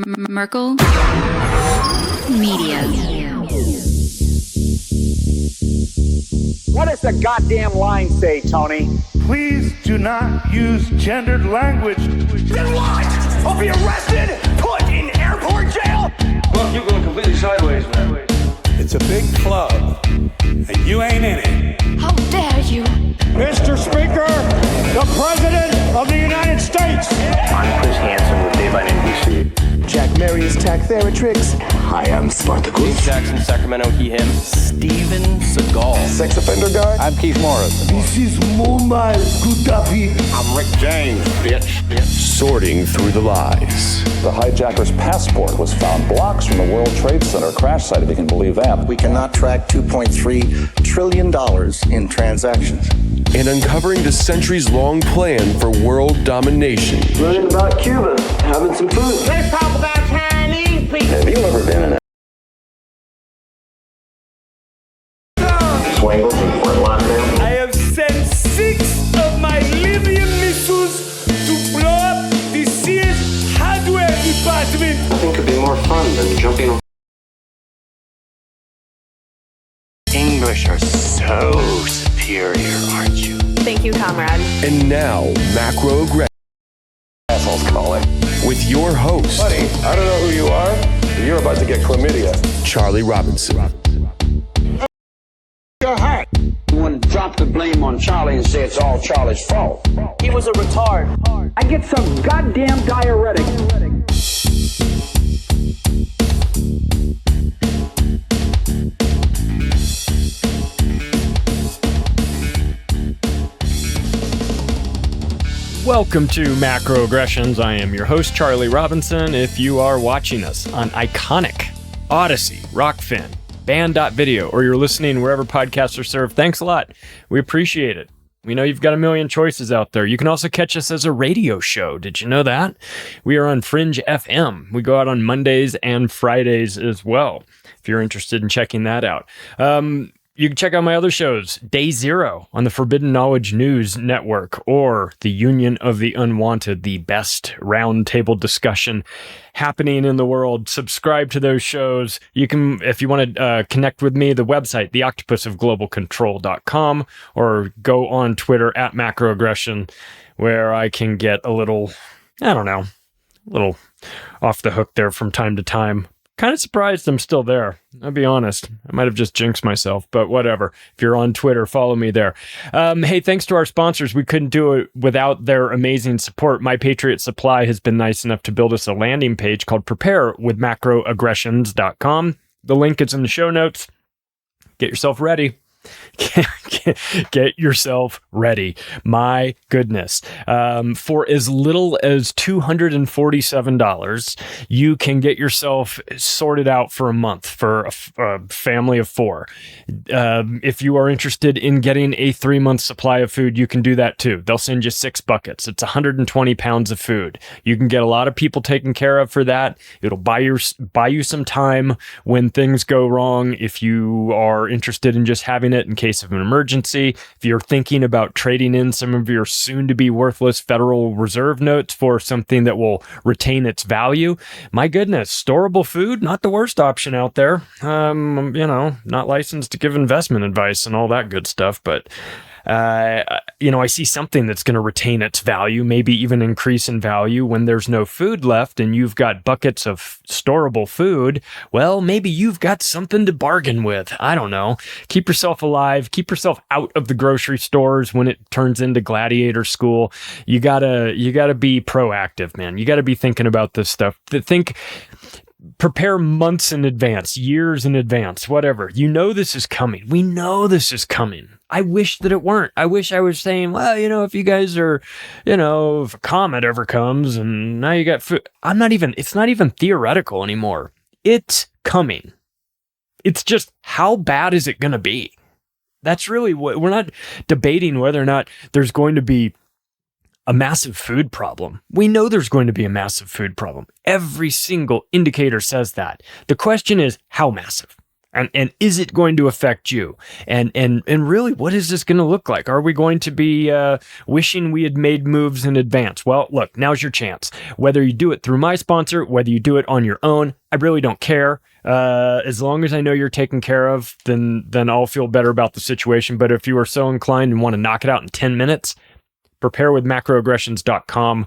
Merkel Media. What does the goddamn line say, Tony? Please do not use gendered language. Then what? I'll be arrested, put in airport jail? Look, you're going completely sideways, man. It's a big club, and you ain't in it. How dare you? Mr. Speaker, the President of the United States. I'm Chris Hansen with Daylight NBC. Jack Marius Tactheratrix. Hi, I'm Spartacus. Jackson, Sacramento, he, him. Steven Seagal. Sex offender guy. I'm Keith Morris. This is Muammar Gaddafi. I'm Rick James, bitch. Sorting through the lies. The hijacker's passport was found blocks from the World Trade Center crash site, if you can believe that. We cannot track $2.3 trillion in transactions. And uncovering the centuries-long plan for world domination. Learning about Cuba, having some food. Let's talk about Chinese people. Have you ever been in a Swangles in Fort Lauderdale? I have sent 6 of my Libyan missiles to blow up the Sears hardware department. Nothing could be more fun than jumping on. English are so superior, aren't you? Thank you, comrade. And now, macroaggression. Assholes calling. With your host, Buddy, I don't know who you are, but you're about to get chlamydia. Charlie Robinson. Your hat. You want to drop the blame on Charlie and say it's all Charlie's fault. He was a retard. I get some goddamn diuretic. Welcome to Macroaggressions. I am your host, Charlie Robinson. If you are watching us on Iconic, Odyssey, Rockfin, Band.video, or you're listening wherever podcasts are served, thanks a lot. We appreciate it. We know you've got a million choices out there. You can also catch us as a radio show. Did you know that? We are on Fringe FM. We go out on Mondays and Fridays as well, if you're interested in checking that out. You can check out my other shows, Day Zero on the Forbidden Knowledge News Network, or The Union of the Unwanted, the best roundtable discussion happening in the world. Subscribe to those shows. You can, if you want to connect with me, the website, theoctopusofglobalcontrol.com, or go on Twitter at macroaggression, where I can get a little, a little off the hook there from time to time. Kind of surprised I'm still there. I'll be honest. I might have just jinxed myself, but whatever. If you're on Twitter, follow me there. Hey, thanks to our sponsors. We couldn't do it without their amazing support. My Patriot Supply has been nice enough to build us a landing page called preparewithmacroaggressions.com. The link is in the show notes. Get yourself ready. Get yourself ready. My goodness. For as little as $247, you can get yourself sorted out for a month for a family of 4. If you are interested in getting a 3-month supply of food, you can do that too. They'll send you 6 buckets. It's 120 pounds of food. You can get a lot of people taken care of for that. It'll buy you some time when things go wrong. If you are interested in just having it in case of an emergency, if you're thinking about trading in some of your soon-to-be worthless Federal Reserve notes for something that will retain its value, my goodness, storable food, not the worst option out there. Not licensed to give investment advice and all that good stuff, but I see something that's going to retain its value, maybe even increase in value when there's no food left and you've got buckets of storable food. Well, maybe you've got something to bargain with. I don't know. Keep yourself alive. Keep yourself out of the grocery stores when it turns into gladiator school. You gotta be proactive, man. You gotta be thinking about this stuff. Prepare months in advance, years in advance, whatever. You know this is coming. We know this is coming. I wish that it weren't. I wish I was saying, well, if you guys are, if a comet ever comes and now you got food. It's not even theoretical anymore. It's coming. It's just, how bad is it going to be? That's really what we're not debating, whether or not there's going to be a massive food problem. We know there's going to be a massive food problem. Every single indicator says that. The question is, how massive? And is it going to affect you? And really, what is this going to look like? Are we going to be wishing we had made moves in advance? Well, look, now's your chance. Whether you do it through my sponsor, whether you do it on your own, I really don't care. As long as I know you're taken care of, then I'll feel better about the situation. But if you are so inclined and want to knock it out in 10 minutes, preparewithmacroaggressions.com.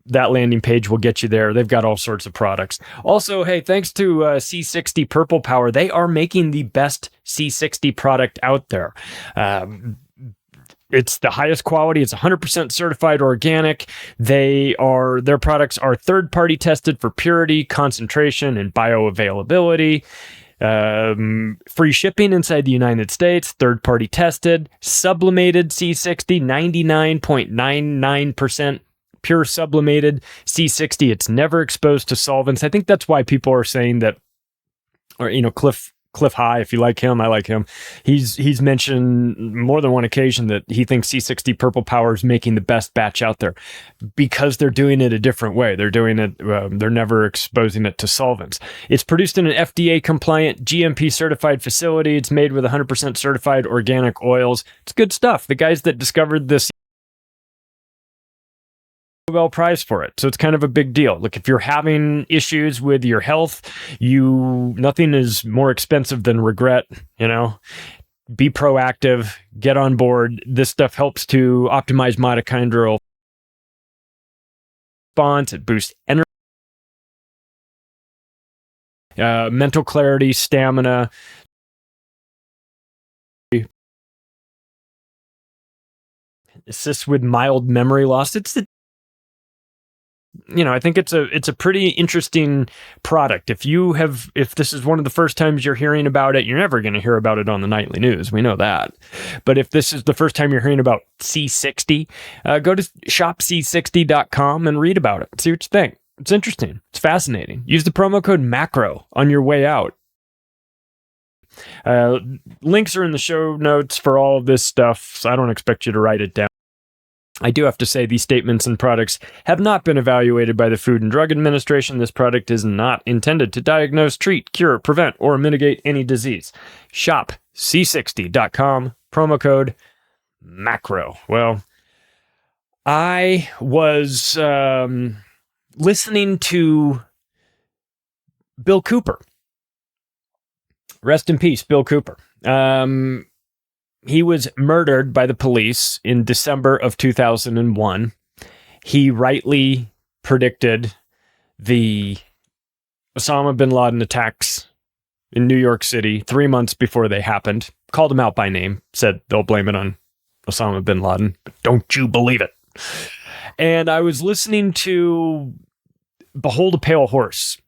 That landing page will get you there. They've got all sorts of products. Also, hey, thanks to C60 Purple Power, they are making the best C60 product out there. It's the highest quality. It's 100% certified organic. Their products are third-party tested for purity, concentration, and bioavailability. Free shipping inside the United States, third-party tested, sublimated C60, 99.99% pure sublimated C60. It's never exposed to solvents. I think that's why people are saying that, or, you know, Cliff High, if you like him, I like him. He's mentioned more than one occasion that he thinks C60 Purple Power is making the best batch out there because they're doing it a different way. They're doing it, they're never exposing it to solvents. It's produced in an FDA compliant, GMP certified facility. It's made with 100% certified organic oils. It's good stuff. The guys that discovered this Nobel Prize for it. So it's kind of a big deal. Look, if you're having issues with your health, nothing is more expensive than regret, you know. Be proactive, get on board. This stuff helps to optimize mitochondrial response. It boosts energy, mental clarity, stamina, assists with mild memory loss. I think it's a pretty interesting product. If this is one of the first times you're hearing about it, you're never going to hear about it on the nightly news. We know that. But if this is the first time you're hearing about C60, go to shopc60.com and read about it. See what you think. It's interesting. It's fascinating. Use the promo code MACRO on your way out. Links are in the show notes for all of this stuff, so I don't expect you to write it down. I do have to say these statements and products have not been evaluated by the Food and Drug Administration. This product is not intended to diagnose, treat, cure, prevent, or mitigate any disease. Shop c60.com, promo code MACRO. Well, I was listening to Bill Cooper. Rest in peace, Bill Cooper. He was murdered by the police in December of 2001. He rightly predicted the Osama bin Laden attacks in New York City 3 months before they happened. Called him out by name, said they'll blame it on Osama bin Laden, but don't you believe it. And I was listening to Behold a Pale Horse,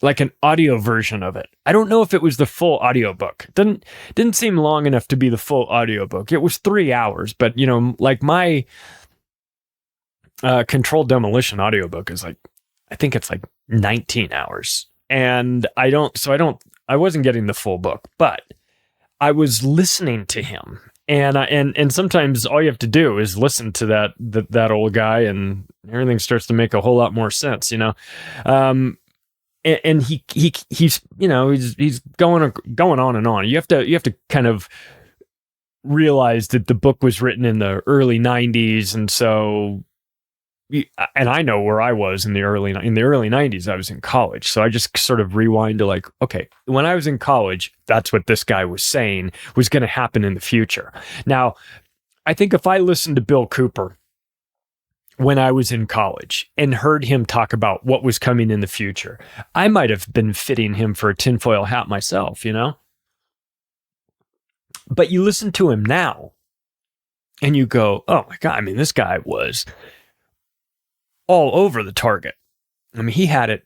like an audio version of it. I don't know if it was the full audiobook. Didn't seem long enough to be the full audiobook. It was 3 hours, but like my Controlled Demolition audiobook is I think it's 19 hours. And I wasn't getting the full book, but I was listening to him. And sometimes all you have to do is listen to that old guy and everything starts to make a whole lot more sense, And he's going on and on. You have to kind of realize that the book was written in the early 90s, and so, and I know where I was in the early 90s. I was in college, so I just sort of rewind to okay, when I was in college, that's what this guy was saying was going to happen in the future. Now, I think if I listened to Bill Cooper when I was in college and heard him talk about what was coming in the future, I might have been fitting him for a tinfoil hat myself, But you listen to him now and you go, oh my God, this guy was all over the target. He had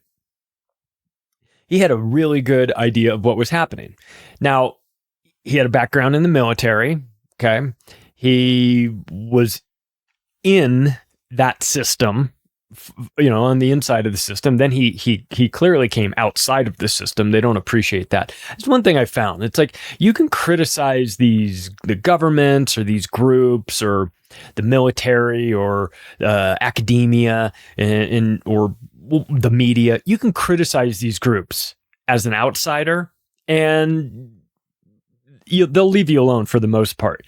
a really good idea of what was happening. Now, he had a background in the military, okay? He was in that system, on the inside of the system. Then he clearly came outside of the system. They don't appreciate that. It's one thing I found. It's you can criticize the governments or these groups or the military or academia or the media. You can criticize these groups as an outsider, and they'll leave you alone for the most part.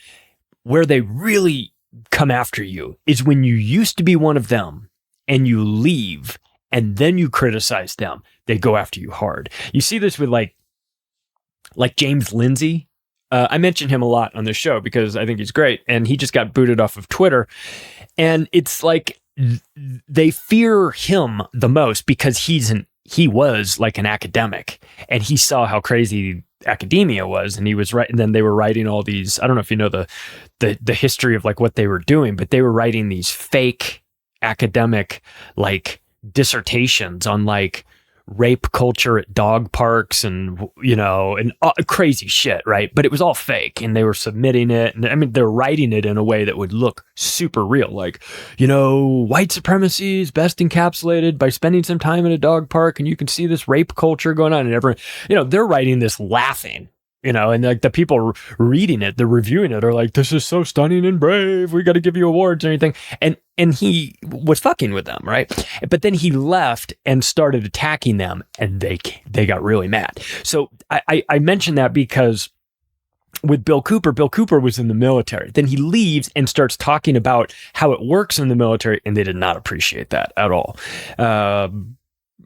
Where they really come after you is when you used to be one of them and you leave and then you criticize them. They go after you hard. You see this with like James Lindsay. I mention him a lot on this show because I think he's great, and he just got booted off of Twitter. And it's like they fear him the most because he was like an academic, and he saw how crazy academia was, and he was right. And then they were writing all these, I don't know if you know the history of like what they were doing, but they were writing these fake academic like dissertations on like rape culture at dog parks and crazy shit, right? But it was all fake, and they were submitting it, and I mean they're writing it in a way that would look super real, like, white supremacy is best encapsulated by spending some time in a dog park, and you can see this rape culture going on, and everyone, they're writing this laughing, and like the people reading it, they're reviewing it, are like, this is so stunning and brave, we got to give you awards and everything. And he was fucking with them, right? But then he left and started attacking them, and they got really mad. So I mentioned that because with Bill Cooper was in the military. Then he leaves and starts talking about how it works in the military, and they did not appreciate that at all.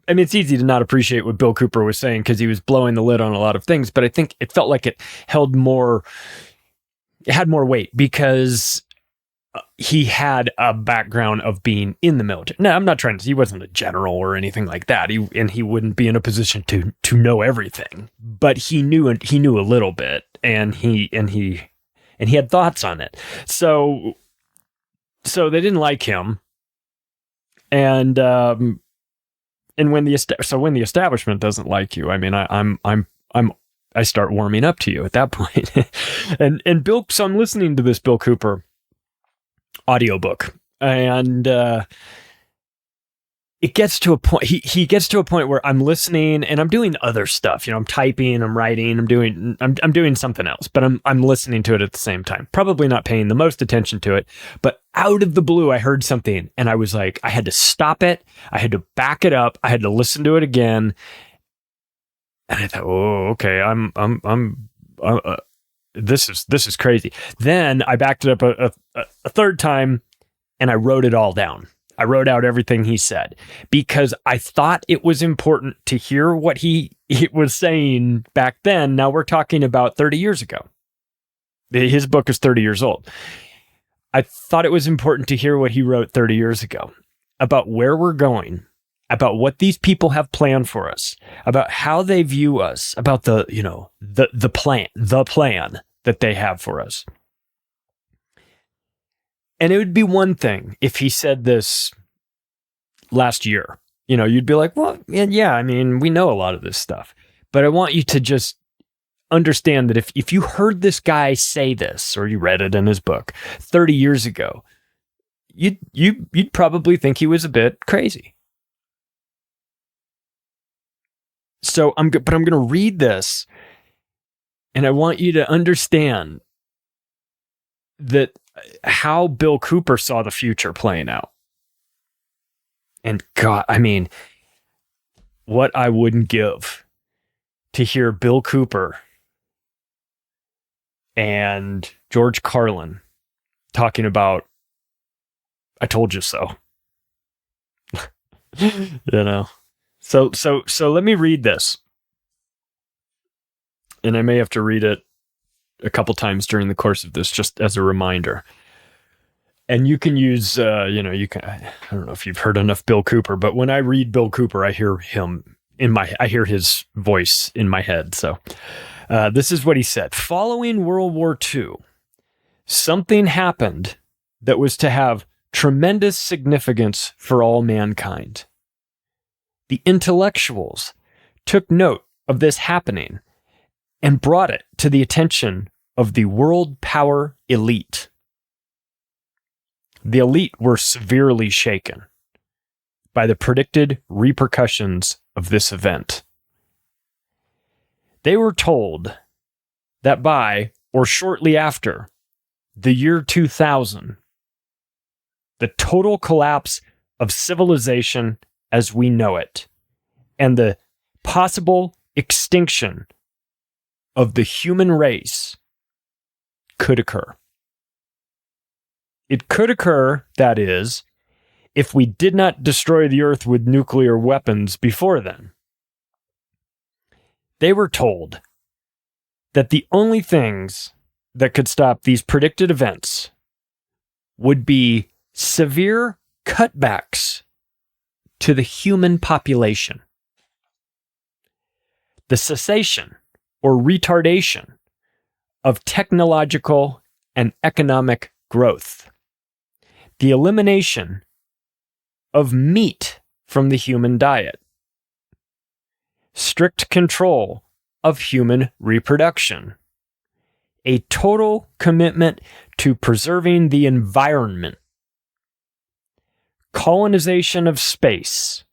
I mean, it's easy to not appreciate what Bill Cooper was saying because he was blowing the lid on a lot of things, but I think it felt like it had more weight because he had a background of being in the military. No, I'm not trying to, he wasn't a general or anything like that. He wouldn't be in a position to know everything, but he knew a little bit, and he had thoughts on it. So they didn't like him. And when the establishment doesn't like you, I mean, I start warming up to you at that point. and Bill, so I'm listening to this Bill Cooper audiobook, and it gets to a point, he gets to a point where I'm listening and I'm doing other stuff. I'm typing, I'm writing, I'm doing something else, but I'm listening to it at the same time, probably not paying the most attention to it, but out of the blue, I heard something, and I was like, I had to stop it. I had to back it up. I had to listen to it again. And I thought, oh, okay, this is crazy. Then I backed it up a third time, and I wrote it all down. I wrote out everything he said because I thought it was important to hear what he was saying back then. Now we're talking about 30 years ago. His book is 30 years old. I thought it was important to hear what he wrote 30 years ago about where we're going, about what these people have planned for us, about how they view us, about the plan that they have for us. And it would be one thing if he said this last year. You'd be like, well, yeah, I mean, we know a lot of this stuff. But I want you to just understand that if you heard this guy say this, or you read it in his book 30 years ago, you'd probably think he was a bit crazy. So I'm going to read this, and I want you to understand that how Bill Cooper saw the future playing out. And God, I mean, what I wouldn't give to hear Bill Cooper and George Carlin talking about, I told you so. So let me read this. And I may have to read it a couple times during the course of this, just as a reminder. And you can use, I don't know if you've heard enough Bill Cooper, but when I read Bill Cooper, I hear I hear his voice in my head. So this is what he said. Following World War II, something happened that was to have tremendous significance for all mankind. The intellectuals took note of this happening and brought it to the attention of the world power elite. The elite were severely shaken by the predicted repercussions of this event. They were told that by, or shortly after, the year 2000, the total collapse of civilization as we know it, and the possible extinction of the human race could occur. It could occur, that is, if we did not destroy the earth with nuclear weapons before then. They were told that the only things that could stop these predicted events would be severe cutbacks to the human population, the cessation or retardation of technological and economic growth, the elimination of meat from the human diet, strict control of human reproduction, a total commitment to preserving the environment, colonization of space,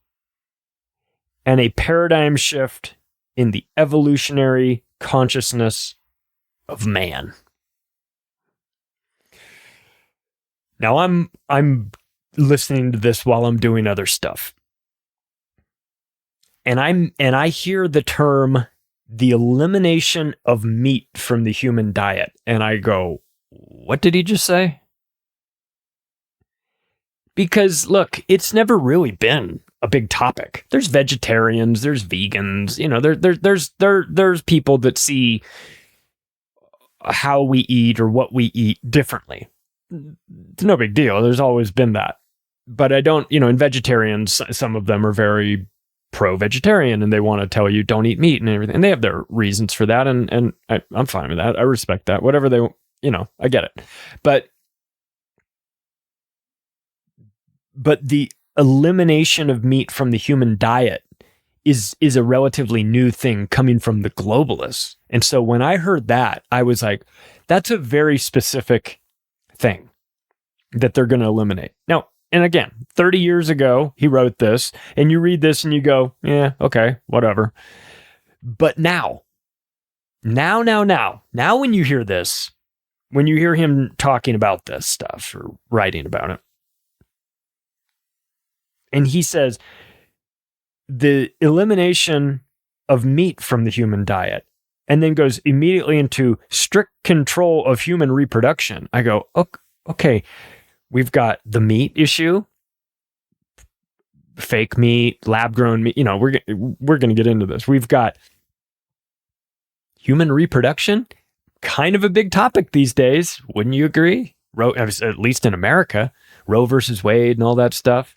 and a paradigm shift in the evolutionary consciousness of man. Now I'm listening to this while I'm doing other stuff. And I hear the term the elimination of meat from the human diet. And I go, what did he just say? Because look, it's never really been a big topic. There's vegetarians, there's vegans, you know, there's people that see how we eat or what we eat differently. It's no big deal. There's always been that. But I don't, you know, in vegetarians, some of them are very pro-vegetarian and they want to tell you don't eat meat and everything. And they have their reasons for that. And I'm fine with that. I respect that. Whatever they, you know, I get it. But the elimination of meat from the human diet is a relatively new thing coming from the globalists. And so when I heard that, I was like, that's a very specific thing that they're going to eliminate. Now, and again, 30 years ago, he wrote this, and you read this and you go, yeah, okay, whatever. But now when you hear this, when you hear him talking about this stuff or writing about it, and he says the elimination of meat from the human diet, and then goes immediately into strict control of human reproduction. I go, okay, we've got the meat issue, fake meat, lab-grown meat. You know, we're going to get into this. We've got human reproduction, kind of a big topic these days. Wouldn't you agree? At least in America, Roe versus Wade and all that stuff.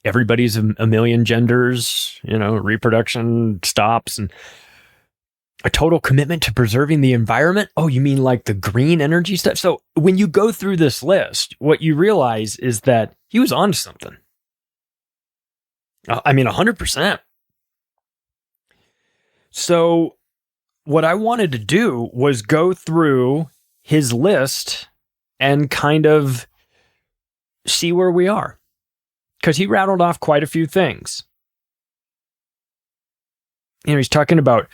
Everybody's a million genders, you know, reproduction stops, and a total commitment to preserving the environment. Oh, you mean like the green energy stuff? So when you go through this list, what you realize is that he was on to something. I mean, 100%. So what I wanted to do was go through his list and kind of see where we are. Because he rattled off quite a few things. You know, he's talking about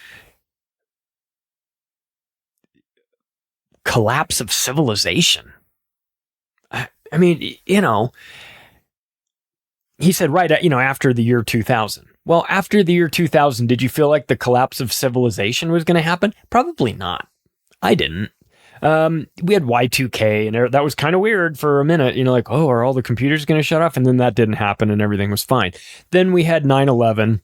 collapse of civilization. I mean, you know, he said, right, you know, after the year 2000. Well, after the year 2000, did you feel like the collapse of civilization was going to happen? Probably not. I didn't. We had Y2K and that was kind of weird for a minute, you know, like, oh, are all the computers going to shut off? And then that didn't happen and everything was fine. Then we had 9/11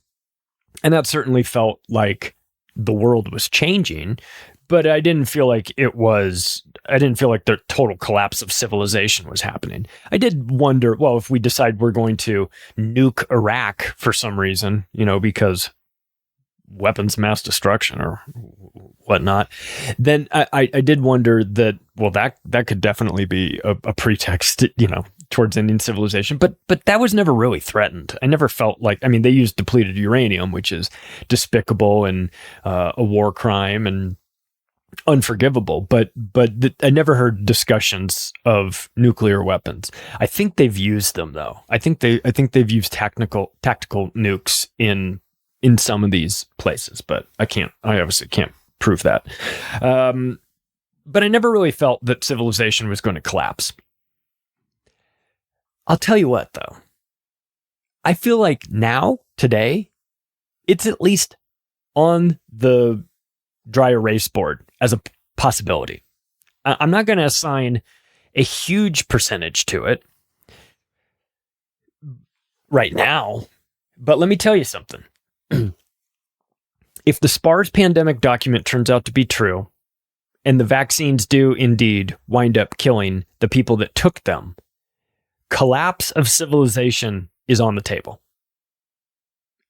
and that certainly felt like the world was changing, but I didn't feel like the total collapse of civilization was happening. I did wonder, well, if we decide we're going to nuke Iraq for some reason, you know, because weapons mass destruction or whatnot, then I did wonder that, well, that could definitely be a pretext, you know, towards ending civilization. But that was never really threatened. I never felt like, I mean, they used depleted uranium, which is despicable and a war crime and unforgivable. But I never heard discussions of nuclear weapons. I think they've used them though. I think they've used tactical nukes in some of these places, but I obviously can't prove that. But I never really felt that civilization was going to collapse. I'll tell you what, though. I feel like now, today, it's at least on the dry erase board as a possibility. I'm not going to assign a huge percentage to it right now, but let me tell you something. If the SPARS pandemic document turns out to be true, and the vaccines do indeed wind up killing the people that took them, collapse of civilization is on the table.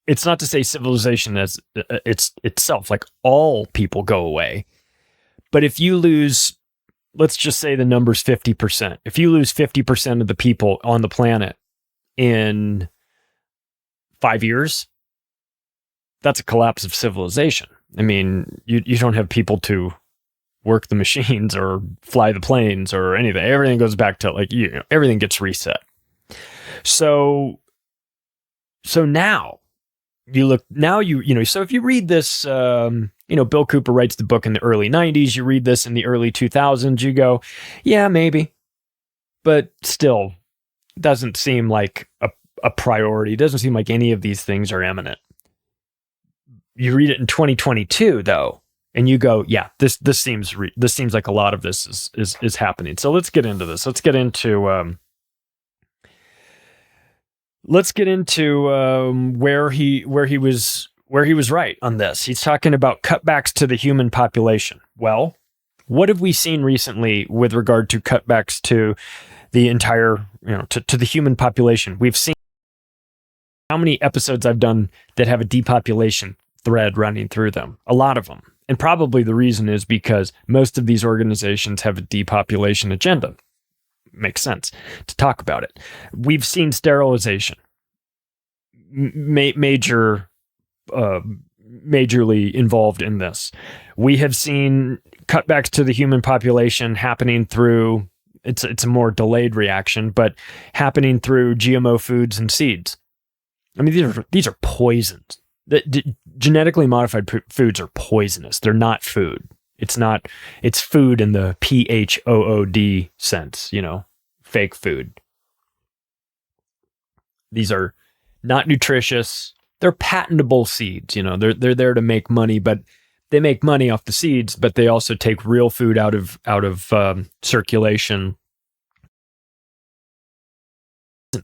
It's not to say civilization as it's itself, like all people go away. But if you lose, let's just say the number's 50%. If you lose 50% of the people on the planet in 5 years, that's a collapse of civilization. I mean, you don't have people to work the machines or fly the planes or anything. Everything goes back to everything gets reset. So now you look, so if you read this, Bill Cooper writes the book in the early 90s, you read this in the early 2000s, you go, yeah, maybe, but still doesn't seem like a priority. It doesn't seem like any of these things are imminent. You read it in 2022 though, and you go, yeah, this seems like a lot of this is happening. So let's get into this. Let's get into where he was right on this. He's talking about cutbacks to the human population. Well, what have we seen recently with regard to cutbacks to the entire, to the human population? We've seen how many episodes I've done that have a depopulation thread running through them. A lot of them. And probably the reason is because most of these organizations have a depopulation agenda. Makes sense to talk about it. We've seen sterilization. Majorly involved in this. We have seen cutbacks to the human population happening through, it's a more delayed reaction, but happening through GMO foods and seeds. I mean, these are poisons. Genetically modified foods are poisonous. They're not food. It's food in the PHOOD sense, fake food. These are not nutritious. They're patentable seeds. They're there to make money, but they make money off the seeds, but they also take real food out of circulation.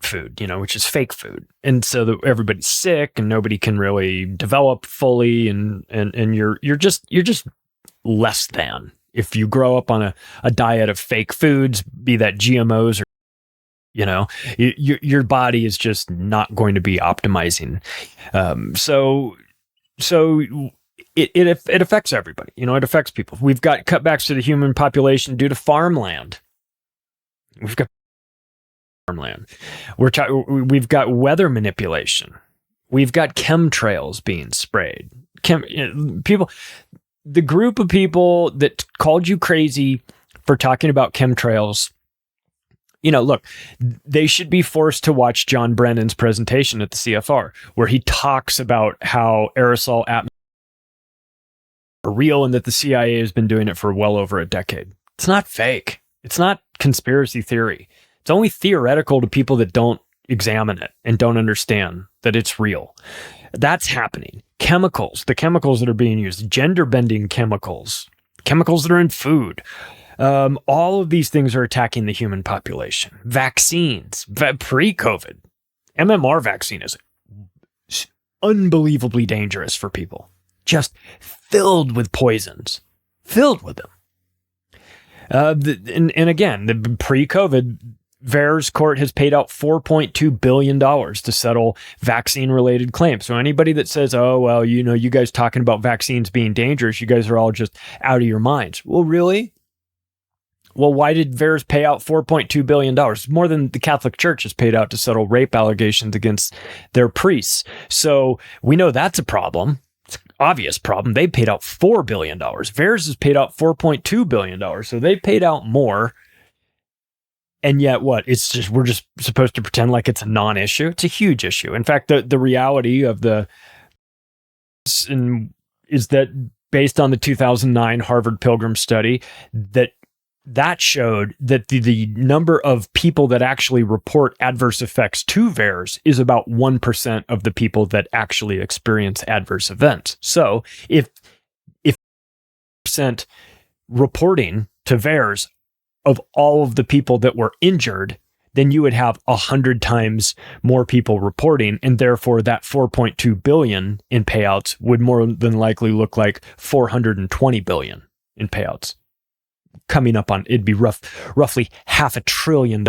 Food, which is fake food. And so everybody's sick and nobody can really develop fully. And you're just less than if you grow up on a diet of fake foods, be that GMOs or, your body is just not going to be optimizing. So it affects everybody, it affects people. We've got cutbacks to the human population due to farmland. We've got farmland. We've got weather manipulation. We've got chemtrails being sprayed. People, the group of people that called you crazy for talking about chemtrails, look, they should be forced to watch John Brennan's presentation at the CFR, where he talks about how aerosol atmosphere are real and that the CIA has been doing it for well over a decade. It's not fake. It's not conspiracy theory. It's only theoretical to people that don't examine it and don't understand that it's real. That's happening. Chemicals, the chemicals that are being used, gender-bending chemicals that are in food. All of these things are attacking the human population. Vaccines, pre-COVID. MMR vaccine is unbelievably dangerous for people. Just filled with poisons. Filled with them. And again, the pre-COVID, VAERS court has paid out $4.2 billion to settle vaccine-related claims. So anybody that says, oh, well, you guys talking about vaccines being dangerous, you guys are all just out of your minds. Well, really? Well, why did VAERS pay out $4.2 billion? More than the Catholic Church has paid out to settle rape allegations against their priests. So we know that's a problem. It's an obvious problem. They paid out $4 billion. VAERS has paid out $4.2 billion. So they paid out more. And yet what? We're just supposed to pretend like it's a non-issue. It's a huge issue. In fact, the reality of is that based on the 2009 Harvard Pilgrim study, that that showed that the number of people that actually report adverse effects to VAERS is about 1% of the people that actually experience adverse events. So if percent reporting to VAERS of all of the people that were injured, then you would have 100 times more people reporting, and therefore that 4.2 billion in payouts would more than likely look like 420 billion in payouts. Coming up on, it'd be roughly $500 billion.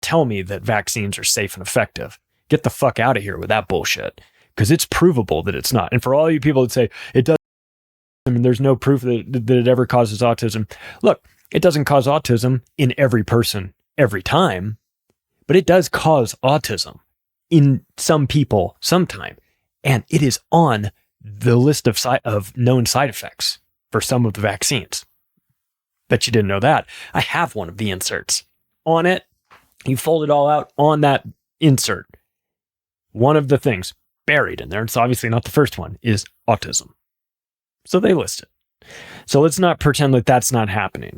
Tell me that vaccines are safe and effective. Get the fuck out of here with that bullshit, because it's provable that it's not. And for all you people that say it does, I mean, there's no proof that it ever causes autism. Look, it doesn't cause autism in every person every time, but it does cause autism in some people sometime. And it is on the list of known side effects for some of the vaccines. Bet you didn't know that. I have one of the inserts. On it, you fold it all out on that insert. One of the things buried in there, it's obviously not the first one, is autism. So they list it. So let's not pretend that that's not happening,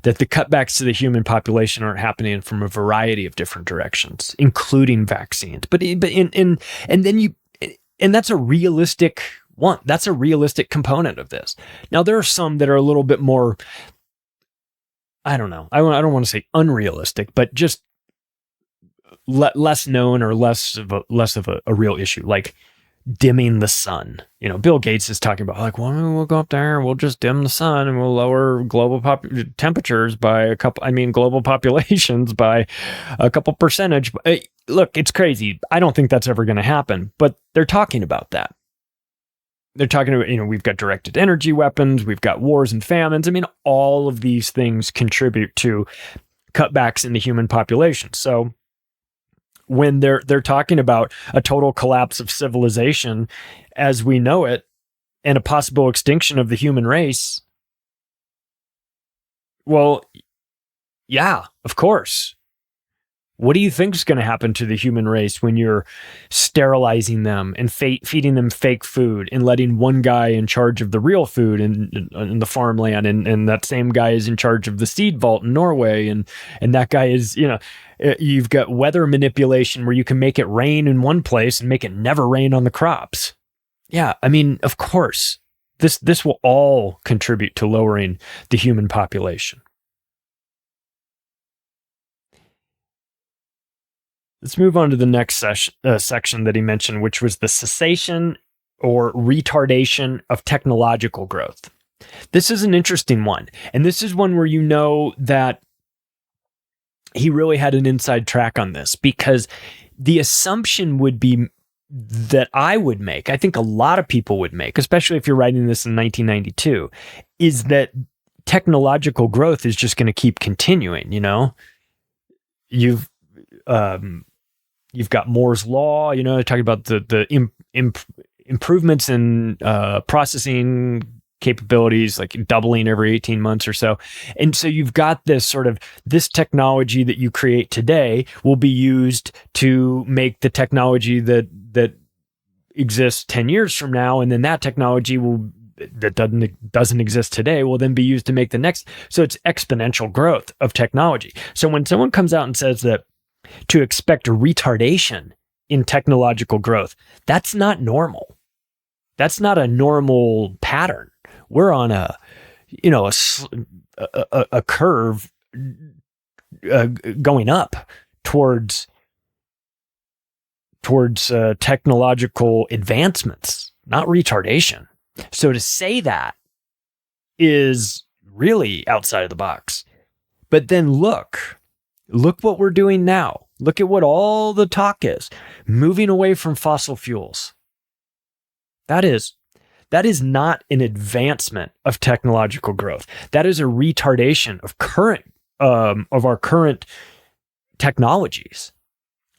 that the cutbacks to the human population aren't happening from a variety of different directions, including vaccines. And that's a realistic one. That's a realistic component of this. Now, there are some that are a little bit more, I don't know. I don't want to say unrealistic, but just less known or less of a real issue, like dimming the sun. Bill Gates is talking about like, well, we'll go up there and we'll just dim the sun and we'll lower global temperatures by global populations by a couple percentage. Look, it's crazy. I don't think that's ever going to happen, but they're talking about that. They're talking about, we've got directed energy weapons, we've got wars and famines. I mean, all of these things contribute to cutbacks in the human population. So when they're talking about a total collapse of civilization as we know it and a possible extinction of the human race, well, yeah, of course. What do you think is going to happen to the human race when you're sterilizing them and feeding them fake food and letting one guy in charge of the real food in the farmland and that same guy is in charge of the seed vault in Norway and that guy is, you've got weather manipulation where you can make it rain in one place and make it never rain on the crops. Yeah, I mean, of course, this will all contribute to lowering the human population. Let's move on to the next section that he mentioned, which was the cessation or retardation of technological growth. This is an interesting one. And this is one where that he really had an inside track on this, because the assumption would be that I would make, I think a lot of people would make, especially if you're writing this in 1992, is that technological growth is just going to keep continuing. You've got Moore's Law, talking about the improvements in processing capabilities, like doubling every 18 months or so. And so you've got this technology that you create today will be used to make the technology that exists 10 years from now. And then that technology that doesn't exist today will then be used to make the next. So it's exponential growth of technology. So when someone comes out and says that to expect a retardation in technological growth, that's not normal. That's not a normal pattern. We're on a curve going up towards technological advancements, not retardation. So to say that is really outside of the box. But then look what we're doing now. Look at what all the talk is. Moving away from fossil fuels. That is not an advancement of technological growth. That is a retardation of our current technologies.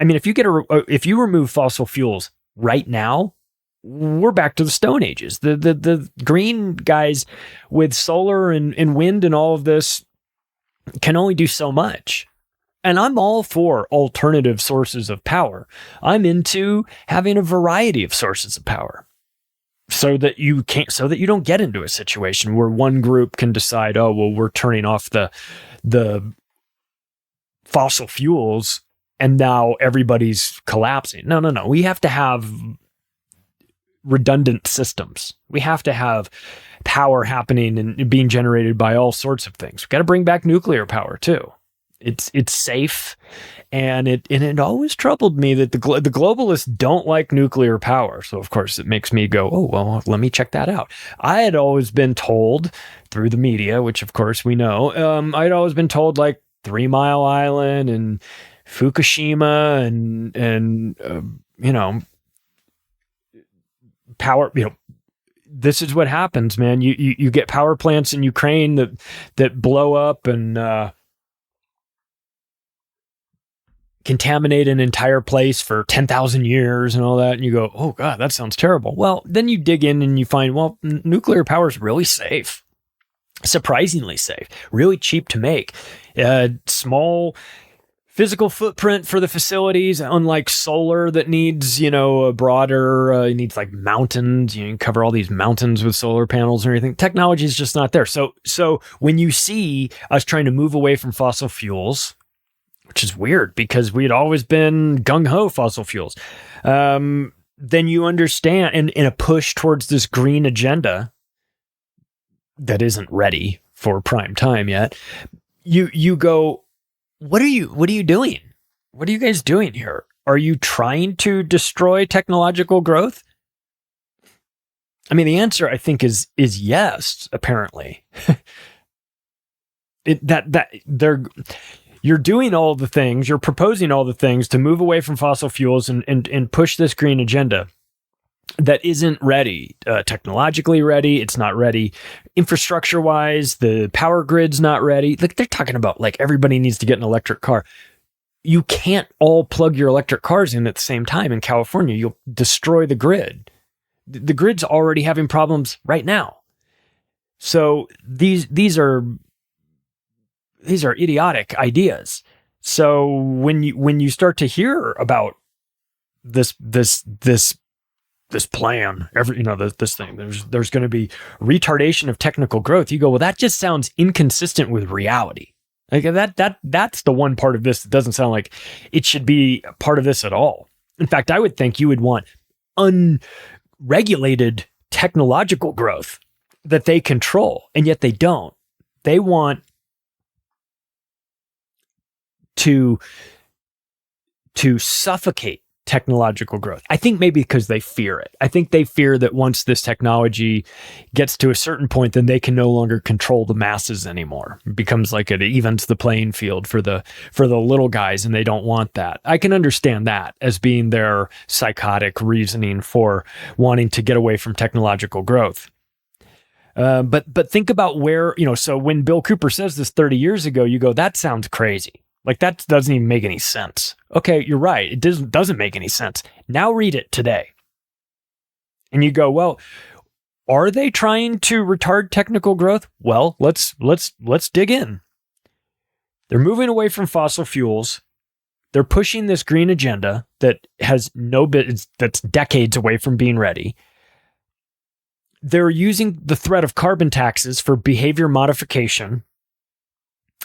I mean, if you remove fossil fuels right now, we're back to the Stone Ages. The green guys with solar and wind and all of this can only do so much. And I'm all for alternative sources of power. I'm into having a variety of sources of power. so that you don't get into a situation where one group can decide, oh, well, we're turning off the fossil fuels and now everybody's collapsing. No. We have to have redundant systems. We have to have power happening and being generated by all sorts of things. We've got to bring back nuclear power too. It's safe, and it always troubled me that the globalists don't like nuclear power. So of course it makes me go, oh well, let me check that out. I had always been told through the media, which of course we know, I'd always been told like 3 Mile Island and Fukushima and power, this is what happens, man. You get power plants in Ukraine that blow up and contaminate an entire place for 10,000 years and all that. And you go, oh God, that sounds terrible. Well, then you dig in and you find, well, nuclear power is really safe, surprisingly safe, really cheap to make, small physical footprint for the facilities, unlike solar that needs, a broader, it needs like mountains. You can cover all these mountains with solar panels or anything. Technology is just not there. So when you see us trying to move away from fossil fuels, which is weird because we had always been gung-ho fossil fuels, then you understand, and in a push towards this green agenda that isn't ready for prime time yet, you go, what are you doing? What are you guys doing here? Are you trying to destroy technological growth? I mean, the answer I think is yes, apparently. You're doing all the things, you're proposing all the things to move away from fossil fuels and push this green agenda that isn't ready, technologically ready. It's not ready infrastructure wise. The power grid's not ready. Like they're talking about like everybody needs to get an electric car. You can't all plug your electric cars in at the same time in California. You'll destroy the grid. The grid's already having problems right now. So these are idiotic ideas. So when you start to hear about this plan, this thing, there's going to be retardation of technical growth. You go, well, that just sounds inconsistent with reality. Like that's the one part of this that doesn't sound like it should be part of this at all. In fact, I would think you would want unregulated technological growth that they control, and yet they don't. They want to suffocate technological growth. I think maybe because they fear it. I think they fear that once this technology gets to a certain point, then they can no longer control the masses anymore. It becomes like it evens the playing field for the little guys, and they don't want that. I can understand that as being their psychotic reasoning for wanting to get away from technological growth. But think about where, so when Bill Cooper says this 30 years ago, you go, that sounds crazy. Like that doesn't even make any sense. Okay, you're right. It doesn't make any sense. Now read it today. And you go, well, are they trying to retard technical growth? Well, let's dig in. They're moving away from fossil fuels. They're pushing this green agenda that has that's decades away from being ready. They're using the threat of carbon taxes for behavior modification.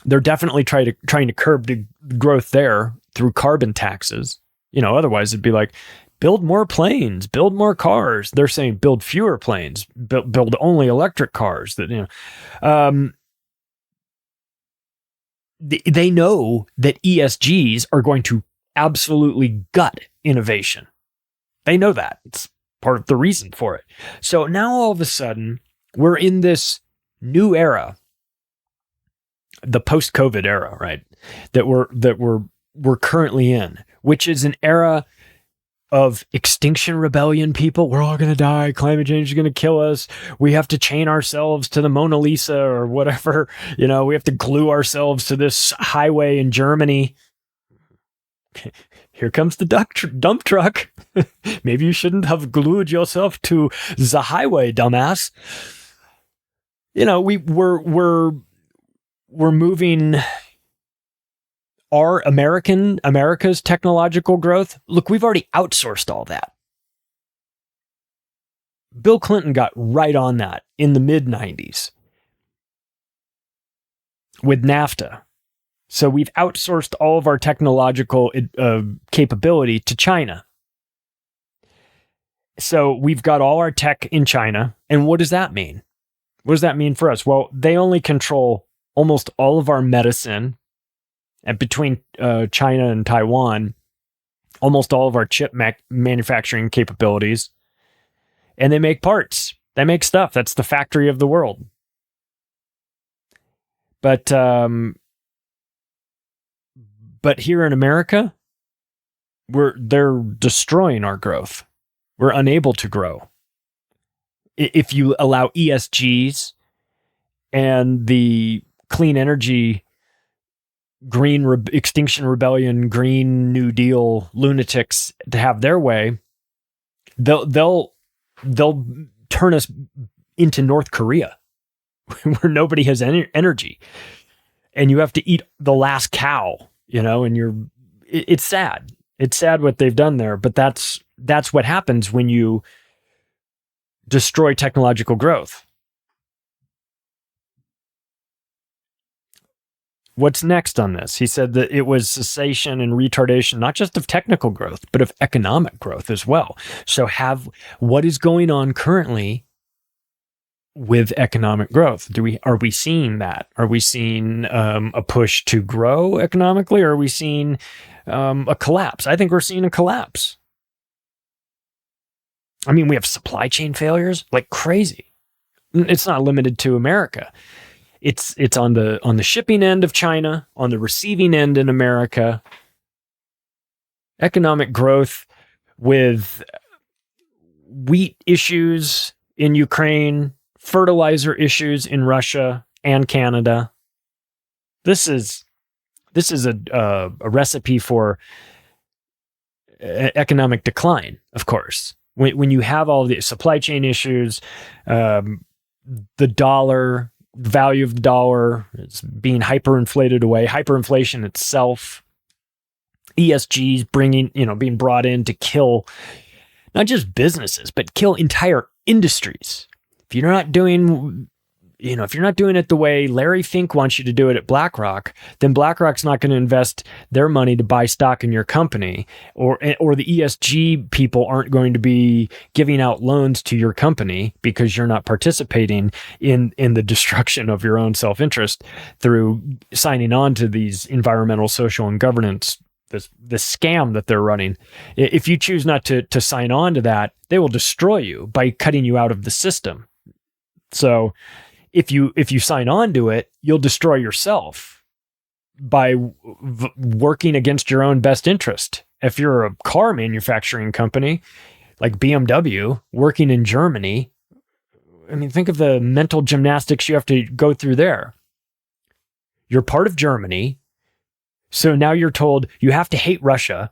They're definitely trying to curb the growth there through carbon taxes. Otherwise it'd be like, build more planes, build more cars. They're saying build fewer planes, build only electric cars. They know that ESGs are going to absolutely gut innovation. They know that. It's part of the reason for it. So now all of a sudden we're in this new era, the post-COVID era, right? That we're currently in, which is an era of Extinction Rebellion people. We're all going to die. Climate change is going to kill us. We have to chain ourselves to the Mona Lisa or whatever. We have to glue ourselves to this highway in Germany. Here comes the dump truck. Maybe you shouldn't have glued yourself to the highway, dumbass. We're moving America's technological growth. Look, we've already outsourced all that. Bill Clinton got right on that in the mid 90s with NAFTA. So we've outsourced all of our technological capability to China. So we've got all our tech in China. And what does that mean? What does that mean for us? Well, they only control almost all of our medicine, and between China and Taiwan, almost all of our chip manufacturing capabilities. And they make parts. They make stuff. That's the factory of the world. But here in America, they're destroying our growth. We're unable to grow. If you allow ESGs and the clean energy, Extinction Rebellion, Green New Deal lunatics to have their way, they'll turn us into North Korea, where nobody has any energy, and you have to eat the last cow, and it's sad. It's sad what they've done there, but that's what happens when you destroy technological growth. What's next on this? He said that it was cessation and retardation, not just of technical growth, but of economic growth as well. So what is going on currently with economic growth? Are we seeing that? Are we seeing a push to grow economically? Or are we seeing a collapse? I think we're seeing a collapse. I mean, we have supply chain failures like crazy. It's not limited to America. It's on the shipping end of China, on the receiving end in America. Economic growth with wheat issues in Ukraine, fertilizer issues in Russia and Canada. This is a recipe for economic decline, of course. When you have all the supply chain issues, the value of the dollar is being hyperinflated away, hyperinflation itself, ESGs being brought in to kill not just businesses, but kill entire industries. If you're not doing it the way Larry Fink wants you to do it at BlackRock, then BlackRock's not going to invest their money to buy stock in your company, or the ESG people aren't going to be giving out loans to your company because you're not participating in the destruction of your own self-interest through signing on to these environmental, social, and governance, this scam that they're running. If you choose not to sign on to that, they will destroy you by cutting you out of the system. So if you sign on to it, you'll destroy yourself by working against your own best interest. If you're a car manufacturing company like BMW working in Germany, I mean, think of the mental gymnastics you have to go through there. You're part of Germany, so now you're told you have to hate Russia.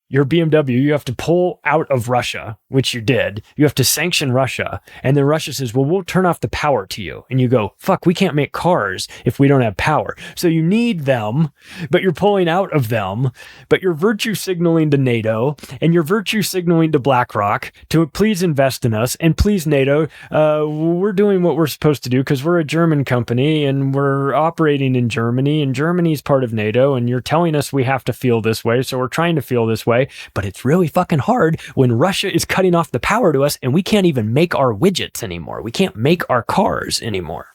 You're BMW, you have to pull out of Russia, which you did. You have to sanction Russia. And then Russia says, well, we'll turn off the power to you. And you go, fuck, we can't make cars if we don't have power. So you need them, but you're pulling out of them, but you're virtue signaling to NATO, and you're virtue signaling to BlackRock to please invest in us. And please, NATO, we're doing what we're supposed to do because we're a German company and we're operating in Germany, and Germany's part of NATO. And you're telling us we have to feel this way. So we're trying to feel this way. But it's really fucking hard when Russia is cutting off the power to us and we can't even make our widgets anymore. We can't make our cars anymore.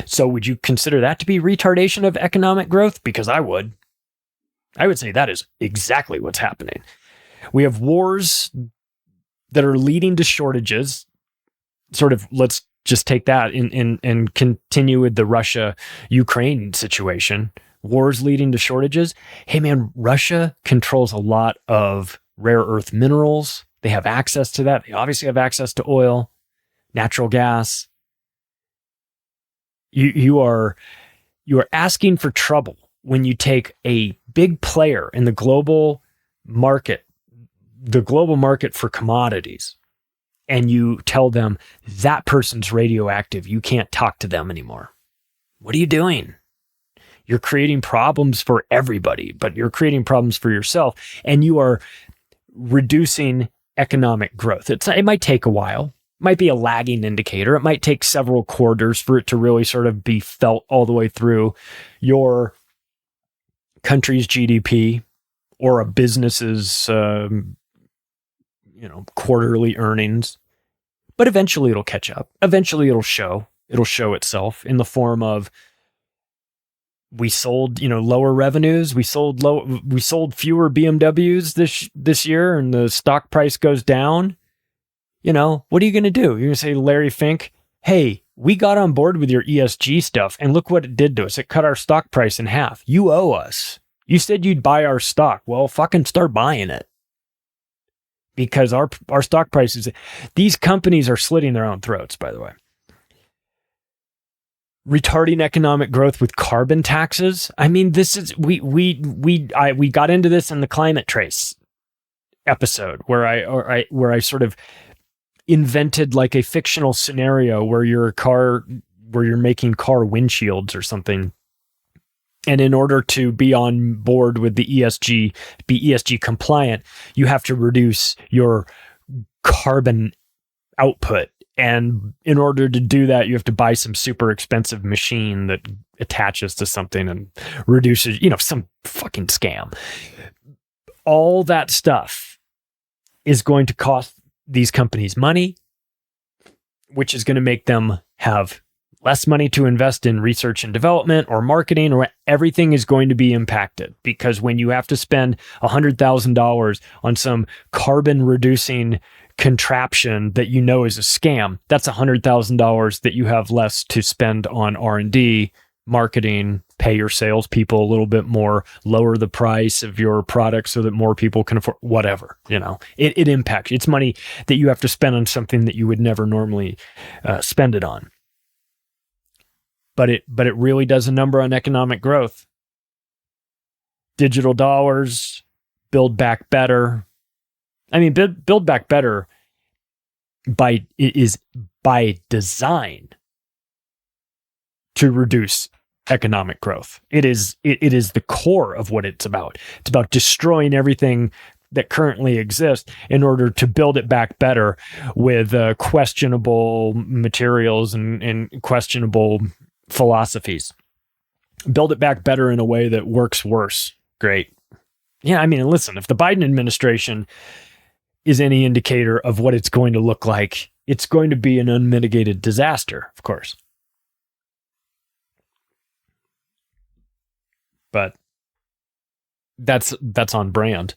So would you consider that to be retardation of economic growth? Because I would. I would say that is exactly what's happening. We have wars that are leading to shortages. Sort of, let's just take that and continue with the Russia-Ukraine situation. Wars leading to shortages. Hey man, Russia controls a lot of rare earth minerals. They have access to that. They obviously have access to oil, natural gas. You are asking for trouble when you take a big player in the global market for commodities, and you tell them that person's radioactive. You can't talk to them anymore. What are you doing? You're creating problems for everybody, but you're creating problems for yourself, and you are reducing economic growth. It might take a while. It might be a lagging indicator. It might take several quarters for it to really sort of be felt all the way through your country's GDP or a business's, quarterly earnings. But eventually it'll catch up. Eventually it'll show. It'll show itself in the form of we sold, lower revenues. We sold fewer BMWs this year, and the stock price goes down. What are you going to do? You're going to say to Larry Fink, hey, we got on board with your ESG stuff, and look what it did to us. It cut our stock price in half. You owe us. You said you'd buy our stock. Well, fucking start buying it. Because our stock prices, these companies are slitting their own throats, by the way. Retarding economic growth with carbon taxes. I mean, this is we got into this in the Climate Trace episode where I sort of invented like a fictional scenario where you're making car windshields or something. And in order to be on board with the be ESG compliant, you have to reduce your carbon output. And in order to do that, you have to buy some super expensive machine that attaches to something and reduces, some fucking scam. All that stuff is going to cost these companies money, which is going to make them have less money to invest in research and development or marketing, or everything is going to be impacted. Because when you have to spend $100,000 on some carbon reducing contraption that is a scam, that's $100,000 that you have less to spend on R&D, marketing, pay your salespeople a little bit more, lower the price of your product so that more people can afford whatever. It impacts. It's money that you have to spend on something that you would never normally spend it on. But it really does a number on economic growth. Digital dollars, Build Back Better. I mean, Build Back Better is by design to reduce economic growth. It is the core of what it's about. It's about destroying everything that currently exists in order to build it back better with questionable materials and questionable philosophies. Build it back better in a way that works worse. Great. Yeah, I mean, listen, if the Biden administration is any indicator of what it's going to look like, it's going to be an unmitigated disaster, of course. But that's on brand.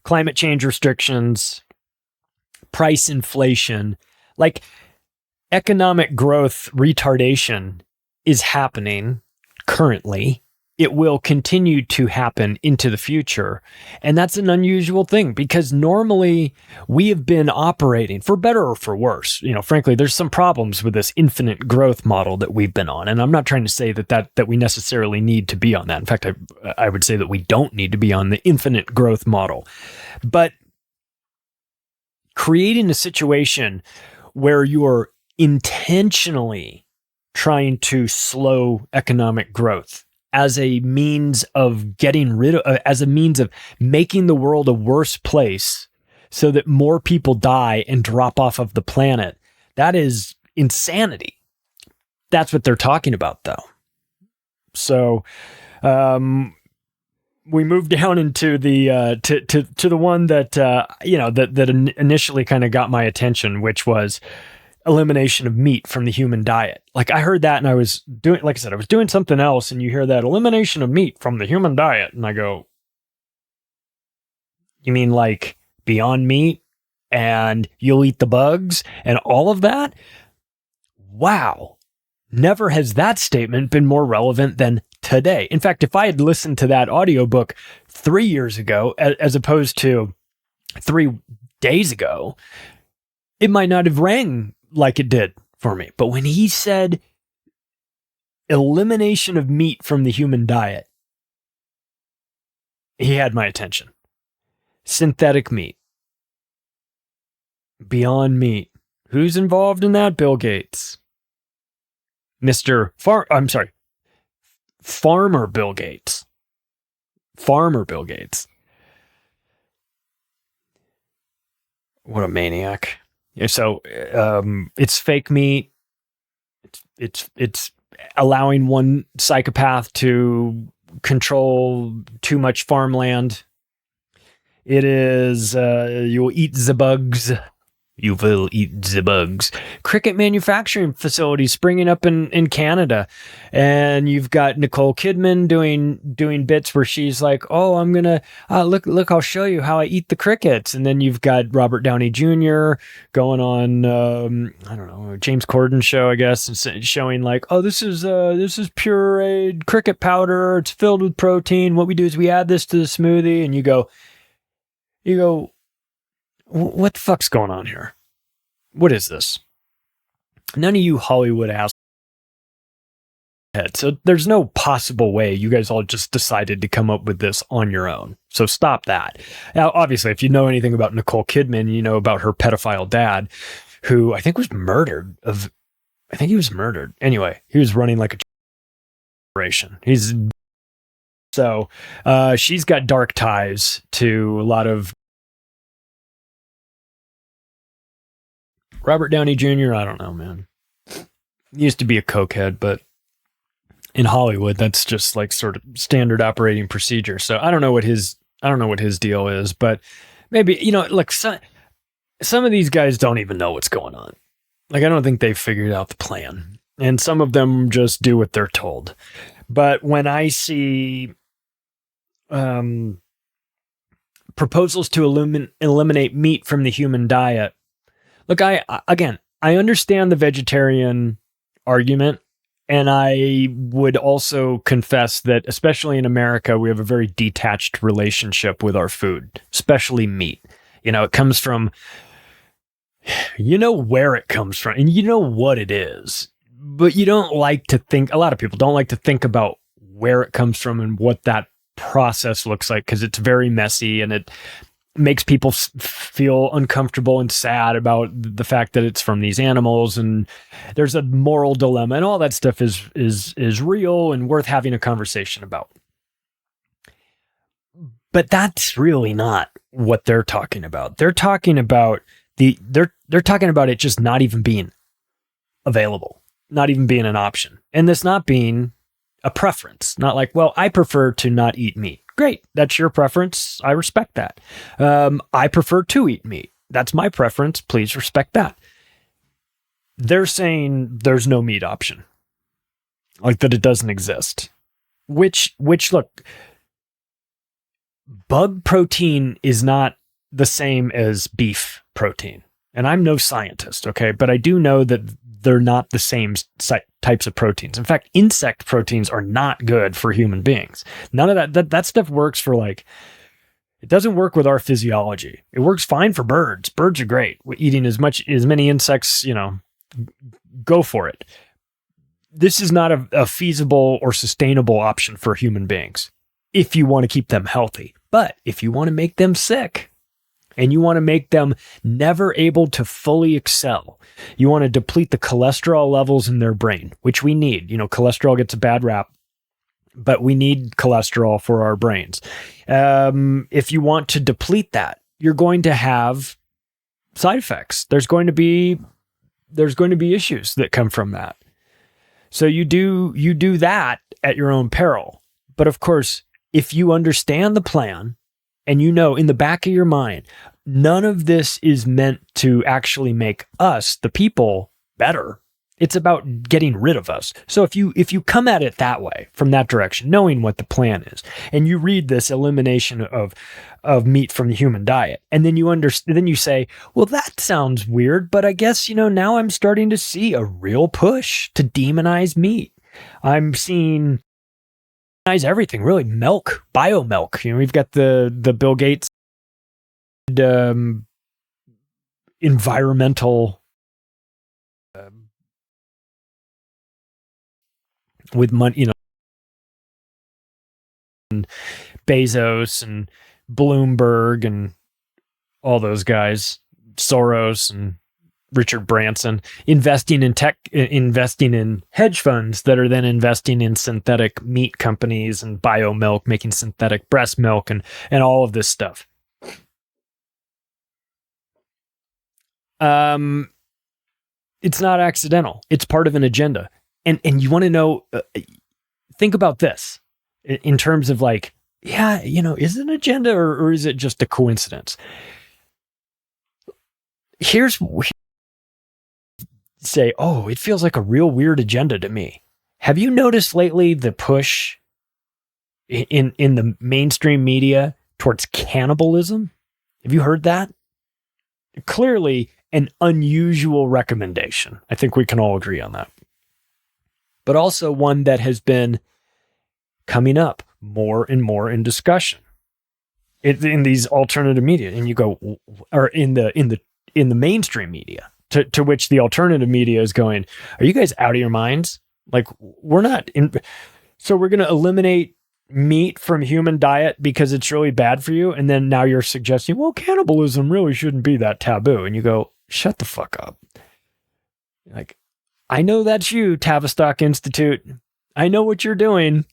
Climate change restrictions, price inflation, like economic growth retardation is happening currently. It will continue to happen into the future. And that's an unusual thing because normally we have been operating, for better or for worse. Frankly, there's some problems with this infinite growth model that we've been on. And I'm not trying to say that we necessarily need to be on that. In fact, I would say that we don't need to be on the infinite growth model. But creating a situation where you are intentionally trying to slow economic growth as a means of getting rid of, as a means of making the world a worse place so that more people die and drop off of the planet. That is insanity. That's what they're talking about, though. So, we moved down into the to the one that that initially kind of got my attention, which was elimination of meat from the human diet. Like I heard that and I was doing something else, and you hear that elimination of meat from the human diet, and I go, you mean like Beyond Meat and you'll eat the bugs and all of that? Wow. Never has that statement been more relevant than today. In fact, if I had listened to that audiobook 3 years ago, as opposed to 3 days ago, it might not have rang like it did for me. But when he said elimination of meat from the human diet, he had my attention. Synthetic meat. Beyond Meat. Who's involved in that? Bill Gates. Farmer Bill Gates. Farmer Bill Gates. What a maniac. Yeah, so it's fake meat. It's allowing one psychopath to control too much farmland. It is you will eat the bugs. You will eat the bugs. Cricket manufacturing facilities springing up in Canada. And you've got Nicole Kidman doing bits where she's like, oh, I'm going to, look, I'll show you how I eat the crickets. And then you've got Robert Downey Jr. going on, I don't know, James Corden show, I guess, and showing like, oh, this is pureed cricket powder. It's filled with protein. What we do is we add this to the smoothie. And you go, what the fuck's going on here? What is this? None of you Hollywood ass head. So there's no possible way you guys all just decided to come up with this on your own. So stop that. Now, obviously, if you know anything about Nicole Kidman, you know about her pedophile dad, who I think was murdered. I think he was murdered. Anyway, he was running like a generation. So she's got dark ties to a lot of Robert Downey Jr., I don't know, man. He used to be a cokehead, but in Hollywood, that's just like sort of standard operating procedure. So I don't know what his deal is, but maybe, like some of these guys don't even know what's going on. Like, I don't think they've figured out the plan. And some of them just do what they're told. But when I see proposals to eliminate meat from the human diet, look, I understand the vegetarian argument, and I would also confess that, especially in America, we have a very detached relationship with our food, especially meat. It comes from, where it comes from, and you know what it is, but you don't like to think, a lot of people don't like to think about where it comes from and what that process looks like, because it's very messy and it makes people feel uncomfortable and sad about the fact that it's from these animals, and there's a moral dilemma, and all that stuff is real and worth having a conversation about. But that's really not what they're talking about. They're talking about they're talking about it just not even being available, not even being an option, and this not being a preference. Not like, well, I prefer to not eat meat. Great. That's your preference. I respect that. I prefer to eat meat. That's my preference. Please respect that. They're saying there's no meat option. Like that it doesn't exist. Which look, bug protein is not the same as beef protein. And I'm no scientist, okay? But I do know that they're not the same types of proteins. In fact, insect proteins are not good for human beings. None of that stuff works for it doesn't work with our physiology. It works fine for birds. Birds are great. Eating as many insects, go for it. This is not a feasible or sustainable option for human beings if you want to keep them healthy. But if you want to make them sick, and you want to make them never able to fully excel, you want to deplete the cholesterol levels in their brain, which we need. Cholesterol gets a bad rap, but we need cholesterol for our brains. If you want to deplete that, you're going to have side effects. There's going to be issues that come from that. So you do that at your own peril. But of course, if you understand the plan, and in the back of your mind, none of this is meant to actually make us, the people, better. It's about getting rid of us. So if you come at it that way, from that direction, knowing what the plan is, and you read this elimination of meat from the human diet, and then then you say, well, that sounds weird, but I guess, now I'm starting to see a real push to demonize meat. I'm seeing everything, really. Milk, bio milk. We've got the Bill Gates environmental with money, and Bezos and Bloomberg and all those guys, Soros and Richard Branson, investing in hedge funds that are then investing in synthetic meat companies and bio milk, making synthetic breast milk and all of this stuff. It's not accidental. It's part of an agenda. And you want to know, think about this in terms of like, yeah, is it an agenda or is it just a coincidence? Say, oh, it feels like a real weird agenda to me. Have you noticed lately the push in the mainstream media towards cannibalism? Have you heard that? Clearly an unusual recommendation. I think we can all agree on that. But also one that has been coming up more and more in discussion in these alternative media. And you go, or in the mainstream media, to which the alternative media is going, are you guys out of your minds? Like, we're not in. So we're going to eliminate meat from human diet because it's really bad for you. And then now you're suggesting, well, cannibalism really shouldn't be that taboo. And you go, shut the fuck up. Like, I know that's you, Tavistock Institute. I know what you're doing.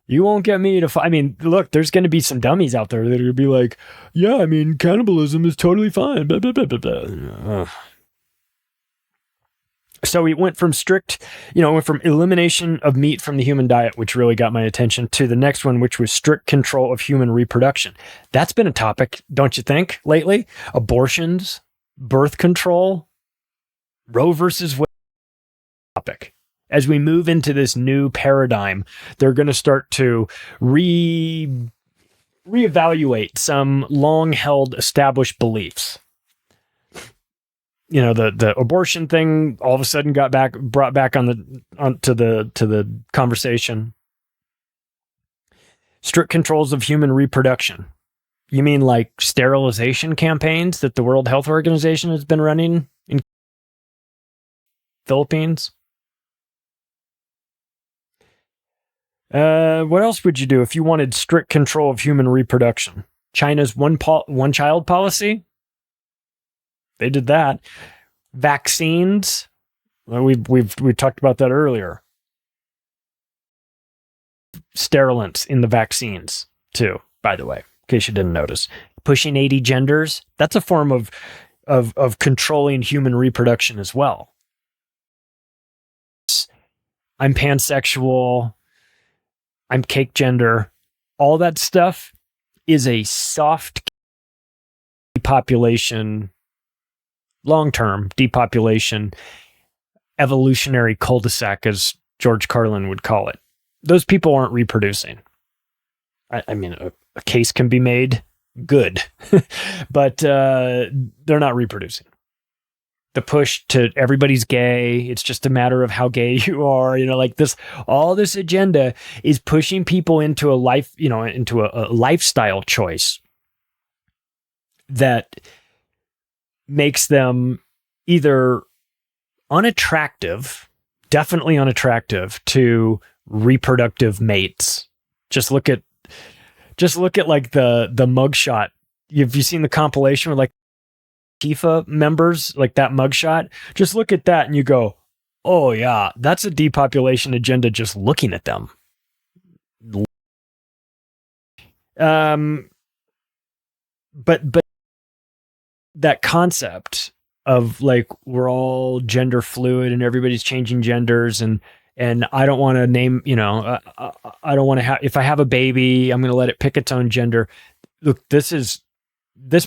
You won't get me to. I mean, look, there's going to be some dummies out there that are going to be like, yeah, I mean, cannibalism is totally fine. Blah, blah, blah, blah, blah. So we went from went from elimination of meat from the human diet, which really got my attention, to the next one, which was strict control of human reproduction. That's been a topic, don't you think, lately? Abortions, birth control, Roe versus Wade topic. As we move into this new paradigm, they're going to start to reevaluate some long-held established beliefs. The abortion thing all of a sudden got brought back onto the conversation. Strict controls of human reproduction. You mean like sterilization campaigns that the World Health Organization has been running in Philippines? What else would you do if you wanted strict control of human reproduction? China's one-child policy? They did that. Vaccines. Well, we talked about that earlier. Sterilants in the vaccines too, by the way, in case you didn't notice. Pushing 80 genders. That's a form of controlling human reproduction as well. I'm pansexual. I'm cake gender. All that stuff is a soft depopulation, long-term depopulation, evolutionary cul-de-sac, as George Carlin would call it. Those people aren't reproducing. I mean, a case can be made, good, but they're not reproducing. The push to everybody's gay, it's just a matter of how gay you are, like this, all this agenda is pushing people into a life, into a lifestyle choice that makes them either unattractive, definitely unattractive to reproductive mates. Just look at like the mugshot. Have you seen the compilation with like Tifa members, like that mugshot? Just look at that and you go, oh yeah, that's a depopulation agenda just looking at them. But that concept of like we're all gender fluid and everybody's changing genders and I don't want to name, I don't want to have, if I have a baby, I'm going to let it pick its own gender. Look, this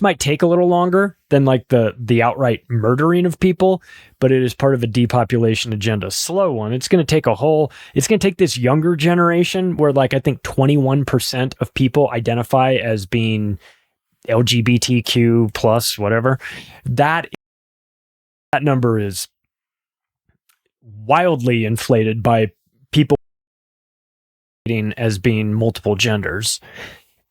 might take a little longer than like the outright murdering of people, but it is part of a depopulation agenda. Slow one. It's going to take this younger generation where like I think 21% of people identify as being LGBTQ plus whatever. That number is wildly inflated by people as being multiple genders.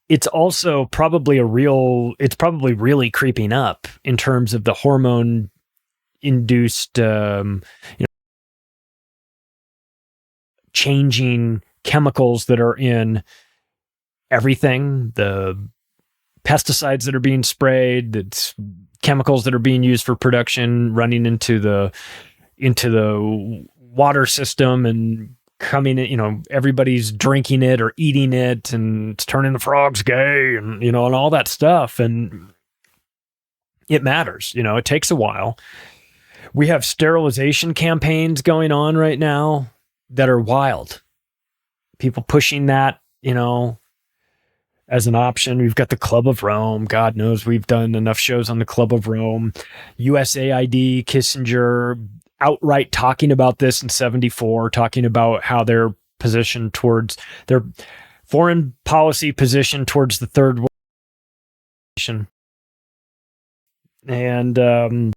It's also probably really creeping up in terms of the hormone induced, changing chemicals that are in everything, the pesticides that are being sprayed, it's chemicals that are being used for production, running into the water system and coming in, everybody's drinking it or eating it and it's turning the frogs gay and, and all that stuff. And it matters. You know, it takes a while. We have sterilization campaigns going on right now that are wild. People pushing that, you know, as an option. We've got the Club of Rome. God knows we've done enough shows on the Club of Rome. USAID, Kissinger outright talking about this in 1974, talking about how their position towards their foreign policy position towards the third world nation. And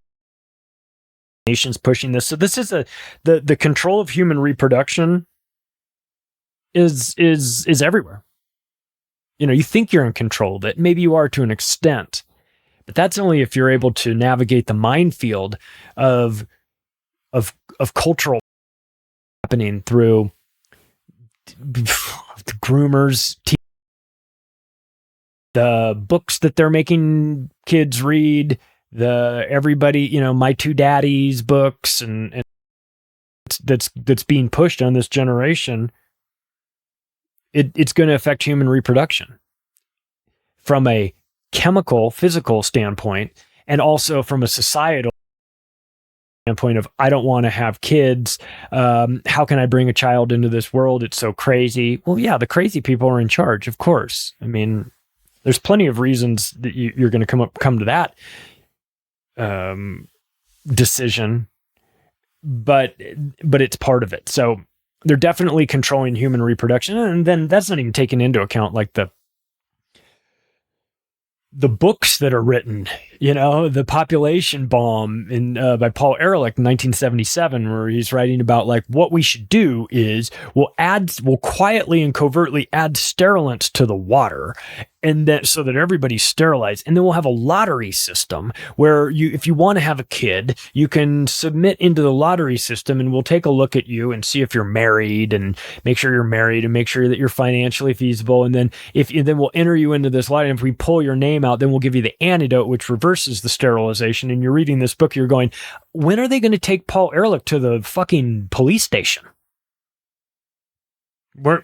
nations pushing this. So this is the control of human reproduction is everywhere. You know, you think you're in control of it. Maybe you are to an extent, but that's only if you're able to navigate the minefield of cultural happening through the groomers, the books that they're making kids read, everybody, you know, My Two Daddies books, and that's being pushed on this generation. It's going to affect human reproduction from a chemical, physical standpoint, and also from a societal standpoint of, I don't want to have kids. How can I bring a child into this world? It's so crazy. Well, yeah, the crazy people are in charge, of course. I mean, there's plenty of reasons that you're going to come to that decision, but it's part of it. So they're definitely controlling human reproduction, and then that's not even taken into account like the books that are written, you know, the population bomb by Paul Ehrlich in 1977, where he's writing about like what we should do is we'll quietly and covertly add sterilants to the water, and that so that everybody's sterilized, and then we'll have a lottery system where if you want to have a kid, you can submit into the lottery system, and we'll take a look at you and see if you're married, and make sure you're married, and make sure that you're financially feasible, and then then we'll enter you into this lottery. And if we pull your name out, then we'll give you the antidote, which reverses the sterilization. And you're reading this book, you're going, when are they going to take Paul Ehrlich to the fucking police station? We're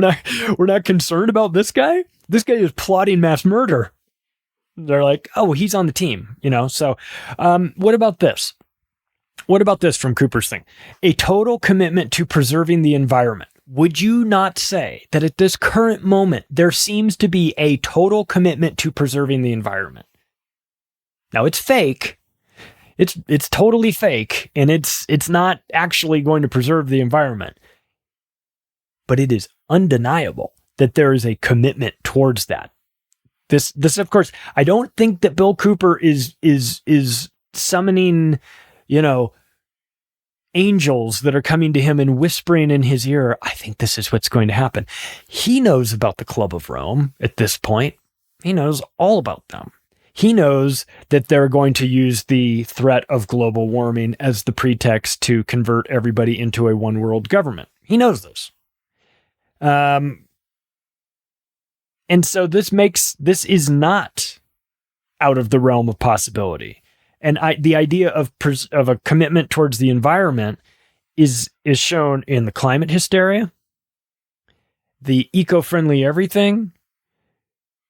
not concerned about this guy. This guy is plotting mass murder. They're like, oh, he's on the team, you know. So, what about this? What about this from Cooper's thing? A total commitment to preserving the environment. Would you not say that at this current moment there seems to be a total commitment to preserving the environment? Now it's fake. It's totally fake, and it's not actually going to preserve the environment. But it is undeniable that there is a commitment towards that. This of course, I don't think that Bill Cooper is summoning, you know, angels that are coming to him and whispering in his ear. I think this is what's going to happen. He knows about the Club of Rome at this point. He knows all about them. He knows that they're going to use the threat of global warming as the pretext to convert everybody into a one world government. He knows this. And so this is not out of the realm of possibility. And the idea of a commitment towards the environment is shown in the climate hysteria, the eco-friendly everything.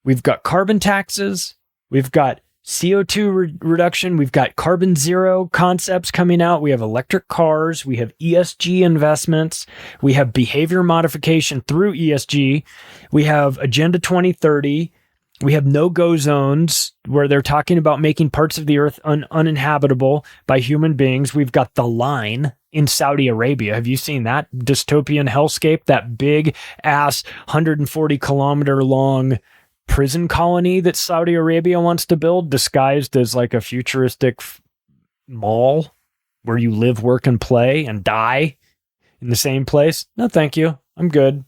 We've got carbon taxes. We've got CO2 reduction. We've got carbon zero concepts coming out. We have electric cars. We have ESG investments. We have behavior modification through ESG. We have Agenda 2030. We have no-go zones where they're talking about making parts of the earth uninhabitable by human beings. We've got The Line in Saudi Arabia. Have you seen that dystopian hellscape? That big-ass 140-kilometer-long prison colony that Saudi Arabia wants to build, disguised as like a futuristic mall where you live, work, and play and die in the same place. No, thank you. I'm good.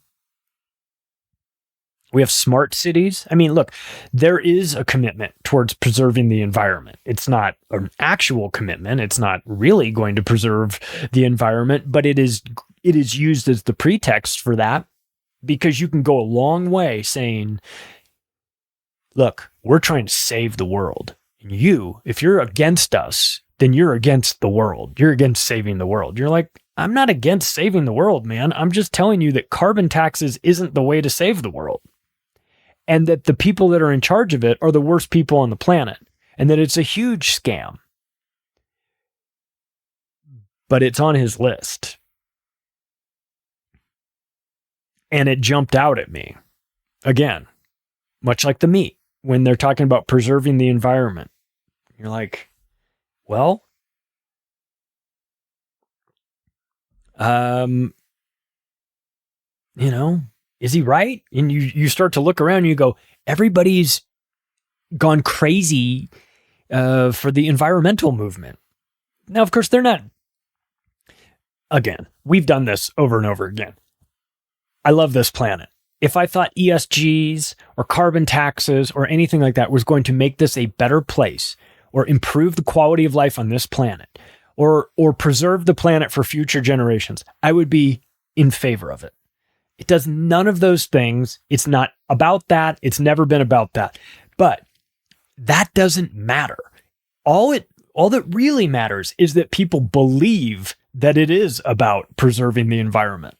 We have smart cities. I mean, look, there is a commitment towards preserving the environment. It's not an actual commitment. It's not really going to preserve the environment, but it is used as the pretext for that, because you can go a long way saying, look, we're trying to save the world. And you, if you're against us, then you're against the world. You're against saving the world. You're like, I'm not against saving the world, man. I'm just telling you that carbon taxes isn't the way to save the world. and that the people that are in charge of it are the worst people on the planet, and that it's a huge scam. But it's on his list. And it jumped out at me. Again, much like the meat, when they're talking about preserving the environment. You're like, well, is he right? And you start to look around and you go, everybody's gone crazy for the environmental movement. Now, of course, they're not. Again, we've done this over and over again. I love this planet. If I thought ESGs or carbon taxes or anything like that was going to make this a better place or improve the quality of life on this planet or preserve the planet for future generations, I would be in favor of it. It does none of those things. It's not about that. It's never been about that. But that doesn't matter. All that really matters is that people believe that it is about preserving the environment.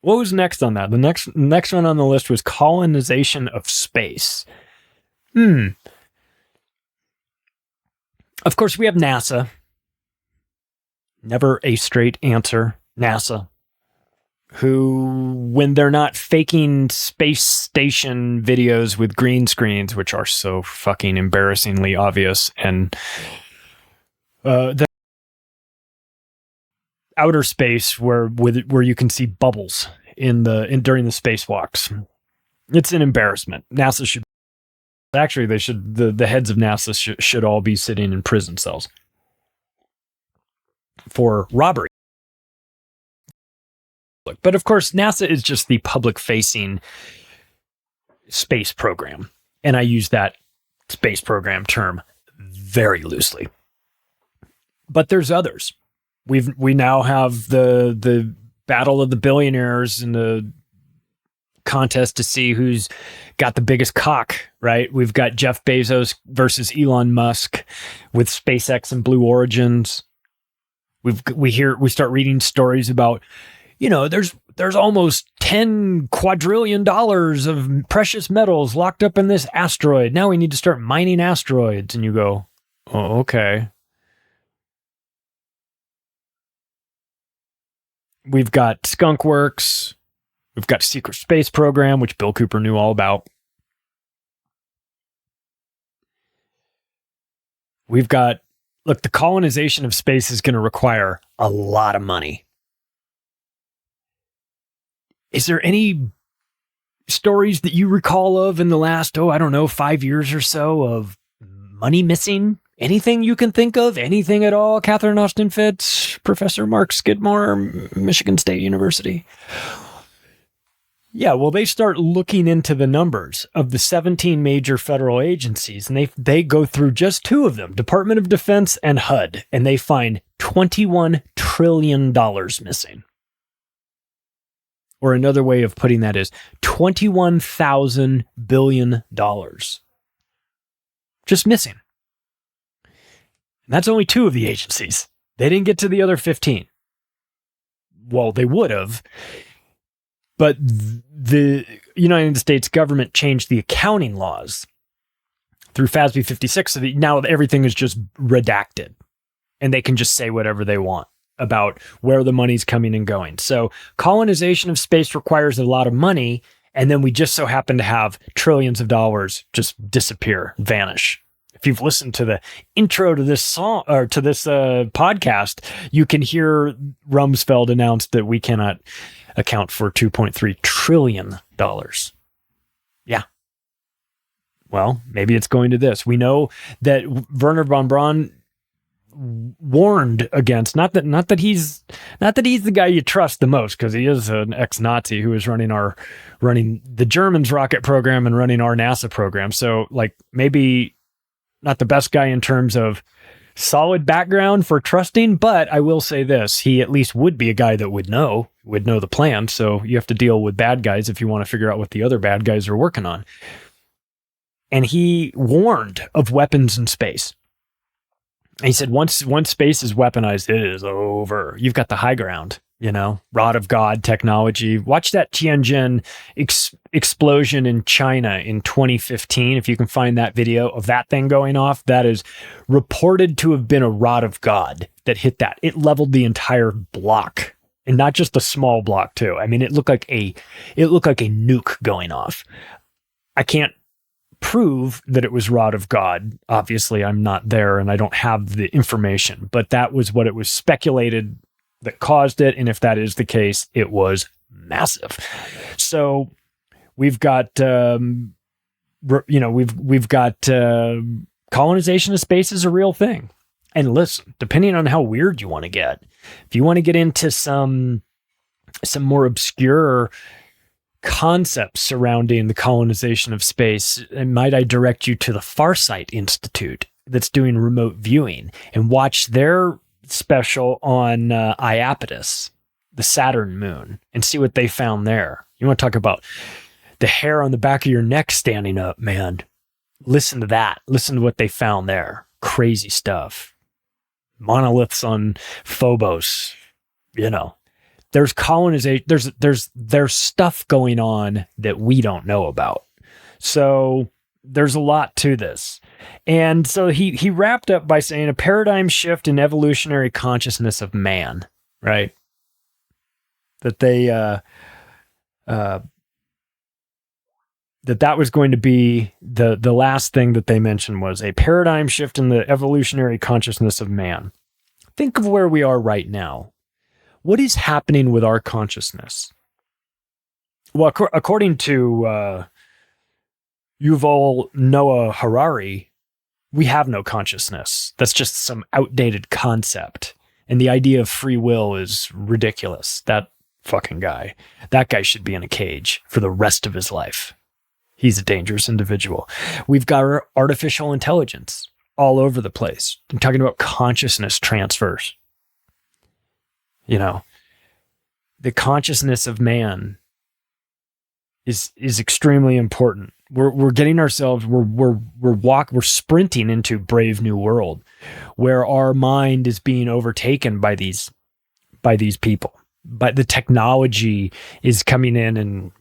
What was next on that? The next one on the list was colonization of space. Of course, we have NASA. Never a straight answer. NASA. Who, when they're not faking space station videos with green screens, which are so fucking embarrassingly obvious, and the outer space where you can see bubbles during the spacewalks. It's an embarrassment. NASA should actually the heads of NASA should all be sitting in prison cells for robbery. But of course, NASA is just the public-facing space program, and I use that space program term very loosely. But there's others. We now have the battle of the billionaires in the contest to see who's got the biggest cock, right? We've got Jeff Bezos versus Elon Musk with SpaceX and Blue Origins. We start reading stories about, there's almost $10 quadrillion of precious metals locked up in this asteroid. Now we need to start mining asteroids. And you go, oh, okay. We've got Skunk Works. We've got Secret Space Program, which Bill Cooper knew all about. We've got, look, the colonization of space is going to require a lot of money. Is there any stories that you recall of in the last, 5 years or so of money missing? Anything you can think of? Anything at all? Catherine Austin Fitts, Professor Mark Skidmore, Michigan State University. Yeah, well, they start looking into the numbers of the 17 major federal agencies, and they go through just two of them, Department of Defense and HUD, and they find $21 trillion missing. Or another way of putting that is $21,000 billion. Just missing. And that's only two of the agencies. They didn't get to the other 15. Well, they would have. But the United States government changed the accounting laws through FASB 56 so that now everything is just redacted. And they can just say whatever they want about where the money's coming and going. So colonization of space requires a lot of money. And then we just so happen to have trillions of dollars just disappear, vanish. If you've listened to the intro to this song or to this podcast, you can hear Rumsfeld announce that we cannot account for $2.3 trillion. Yeah. Well, maybe it's going to this. We know that Wernher von Braun warned against, not that he's the guy you trust the most, because he is an ex-Nazi who is running the Germans' rocket program and running our NASA program. So maybe not the best guy in terms of solid background for trusting, but I will say this, he at least would be a guy that would know the plan. So you have to deal with bad guys if you want to figure out what the other bad guys are working on. And he warned of weapons in space. He said, once space is weaponized, it is over. You've got the high ground. rod of God technology. Watch that Tianjin explosion in China in 2015. If you can find that video of that thing going off, that is reported to have been a rod of God that hit that. It leveled the entire block, and not just a small block too. I mean, it looked like a nuke going off. I can't prove that it was rod of God. Obviously, I'm not there and I don't have the information, but that was what it was speculated that caused it. And if that is the case, it was massive. So we've got, we've got colonization of space is a real thing. And listen, depending on how weird you want to get, if you want to get into some more obscure concepts surrounding the colonization of space, might I direct you to the Farsight Institute that's doing remote viewing, and watch their special on Iapetus, the Saturn moon, and see what they found there. You want to talk about the hair on the back of your neck standing up, man. Listen to that. Listen to what they found there. Crazy stuff. Monoliths on Phobos. There's colonization. There's stuff going on that we don't know about. So there's a lot to this. And so he wrapped up by saying a paradigm shift in evolutionary consciousness of man, right? That they that was going to be the last thing that they mentioned, was a paradigm shift in the evolutionary consciousness of man. Think of where we are right now. What is happening with our consciousness? Well, according to Yuval Noah Harari, we have no consciousness. That's just some outdated concept. And the idea of free will is ridiculous. That fucking guy. That guy should be in a cage for the rest of his life. He's a dangerous individual. We've got artificial intelligence all over the place. I'm talking about consciousness transfers. The consciousness of man is extremely important. We're getting ourselves, we're sprinting into Brave New World, where our mind is being overtaken by these people. But the technology is coming in and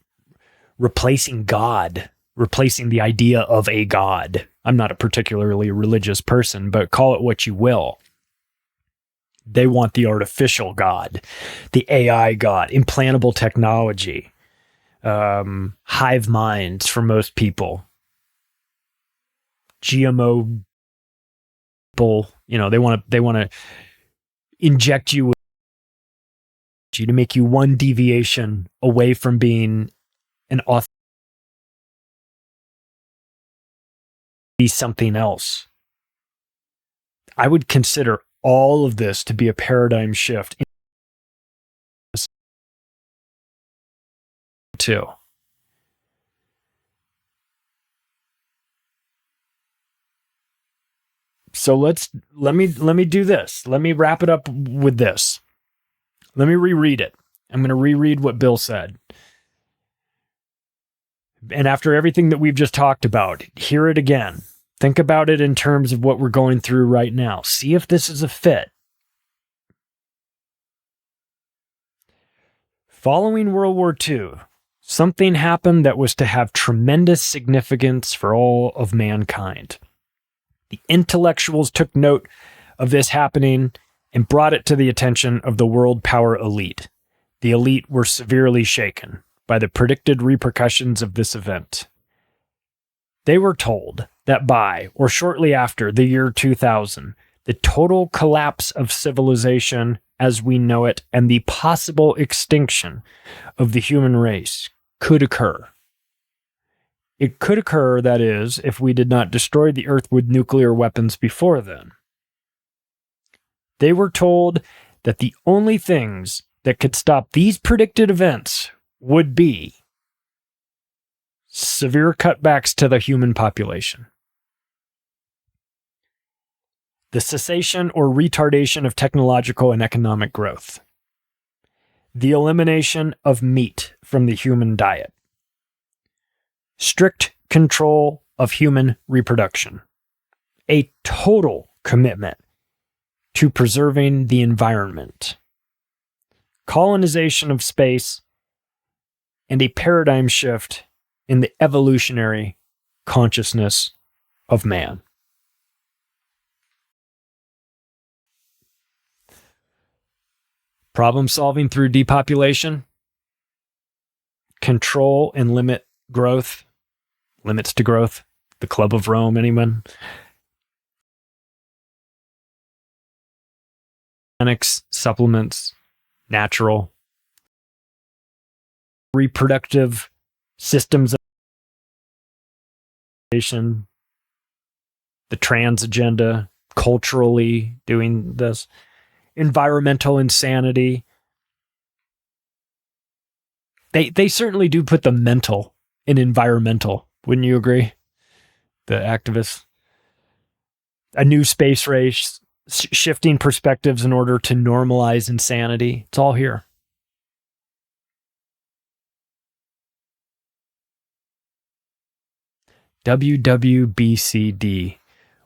replacing God, replacing the idea of a God. I'm not a particularly religious person, but call it what you will. They want the artificial God, the AI God, implantable technology, hive minds for most people, GMO people. They want to inject you to make you one deviation away from being an author, be something else. I would consider all of this to be a paradigm shift too. So let me do this. Let me wrap it up with this. Let me reread it. I'm going to reread what Bill said. And after everything that we've just talked about, hear it again. Think about it in terms of what we're going through right now. See if this is a fit. Following World War II, something happened that was to have tremendous significance for all of mankind. The intellectuals took note of this happening and brought it to the attention of the world power elite. The elite were severely shaken by the predicted repercussions of this event. They were told that by or shortly after the year 2000, the total collapse of civilization as we know it and the possible extinction of the human race could occur. It could occur, that is, if we did not destroy the earth with nuclear weapons before then. They were told that the only things that could stop these predicted events would be severe cutbacks to the human population, the cessation or retardation of technological and economic growth, the elimination of meat from the human diet, strict control of human reproduction, a total commitment to preserving the environment, colonization of space, and a paradigm shift in the evolutionary consciousness of man. Problem solving through depopulation, control and limit growth, limits to growth, the Club of Rome, anyone? Supplements, natural, reproductive systems, the trans agenda, culturally doing this, environmental insanity. They certainly do put the mental in environmental, wouldn't you agree? The activists. A new space race, shifting perspectives in order to normalize insanity. It's all here. WWBCD.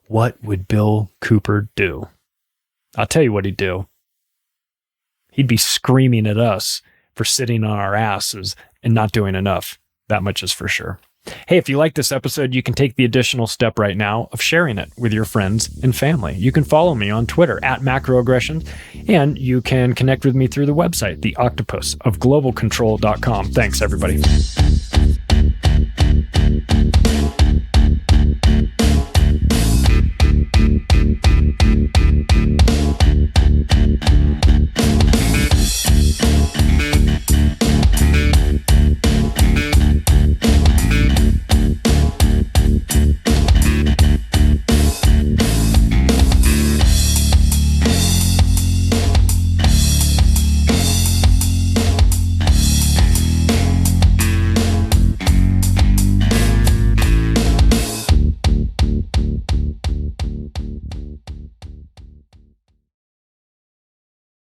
What would Bill Cooper do? I'll tell you what he'd do. He'd be screaming at us for sitting on our asses and not doing enough. That much is for sure. Hey, if you like this episode, you can take the additional step right now of sharing it with your friends and family. You can follow me on Twitter at Macroaggressions, and you can connect with me through the website, theoctopusofglobalcontrol.com. Thanks, everybody.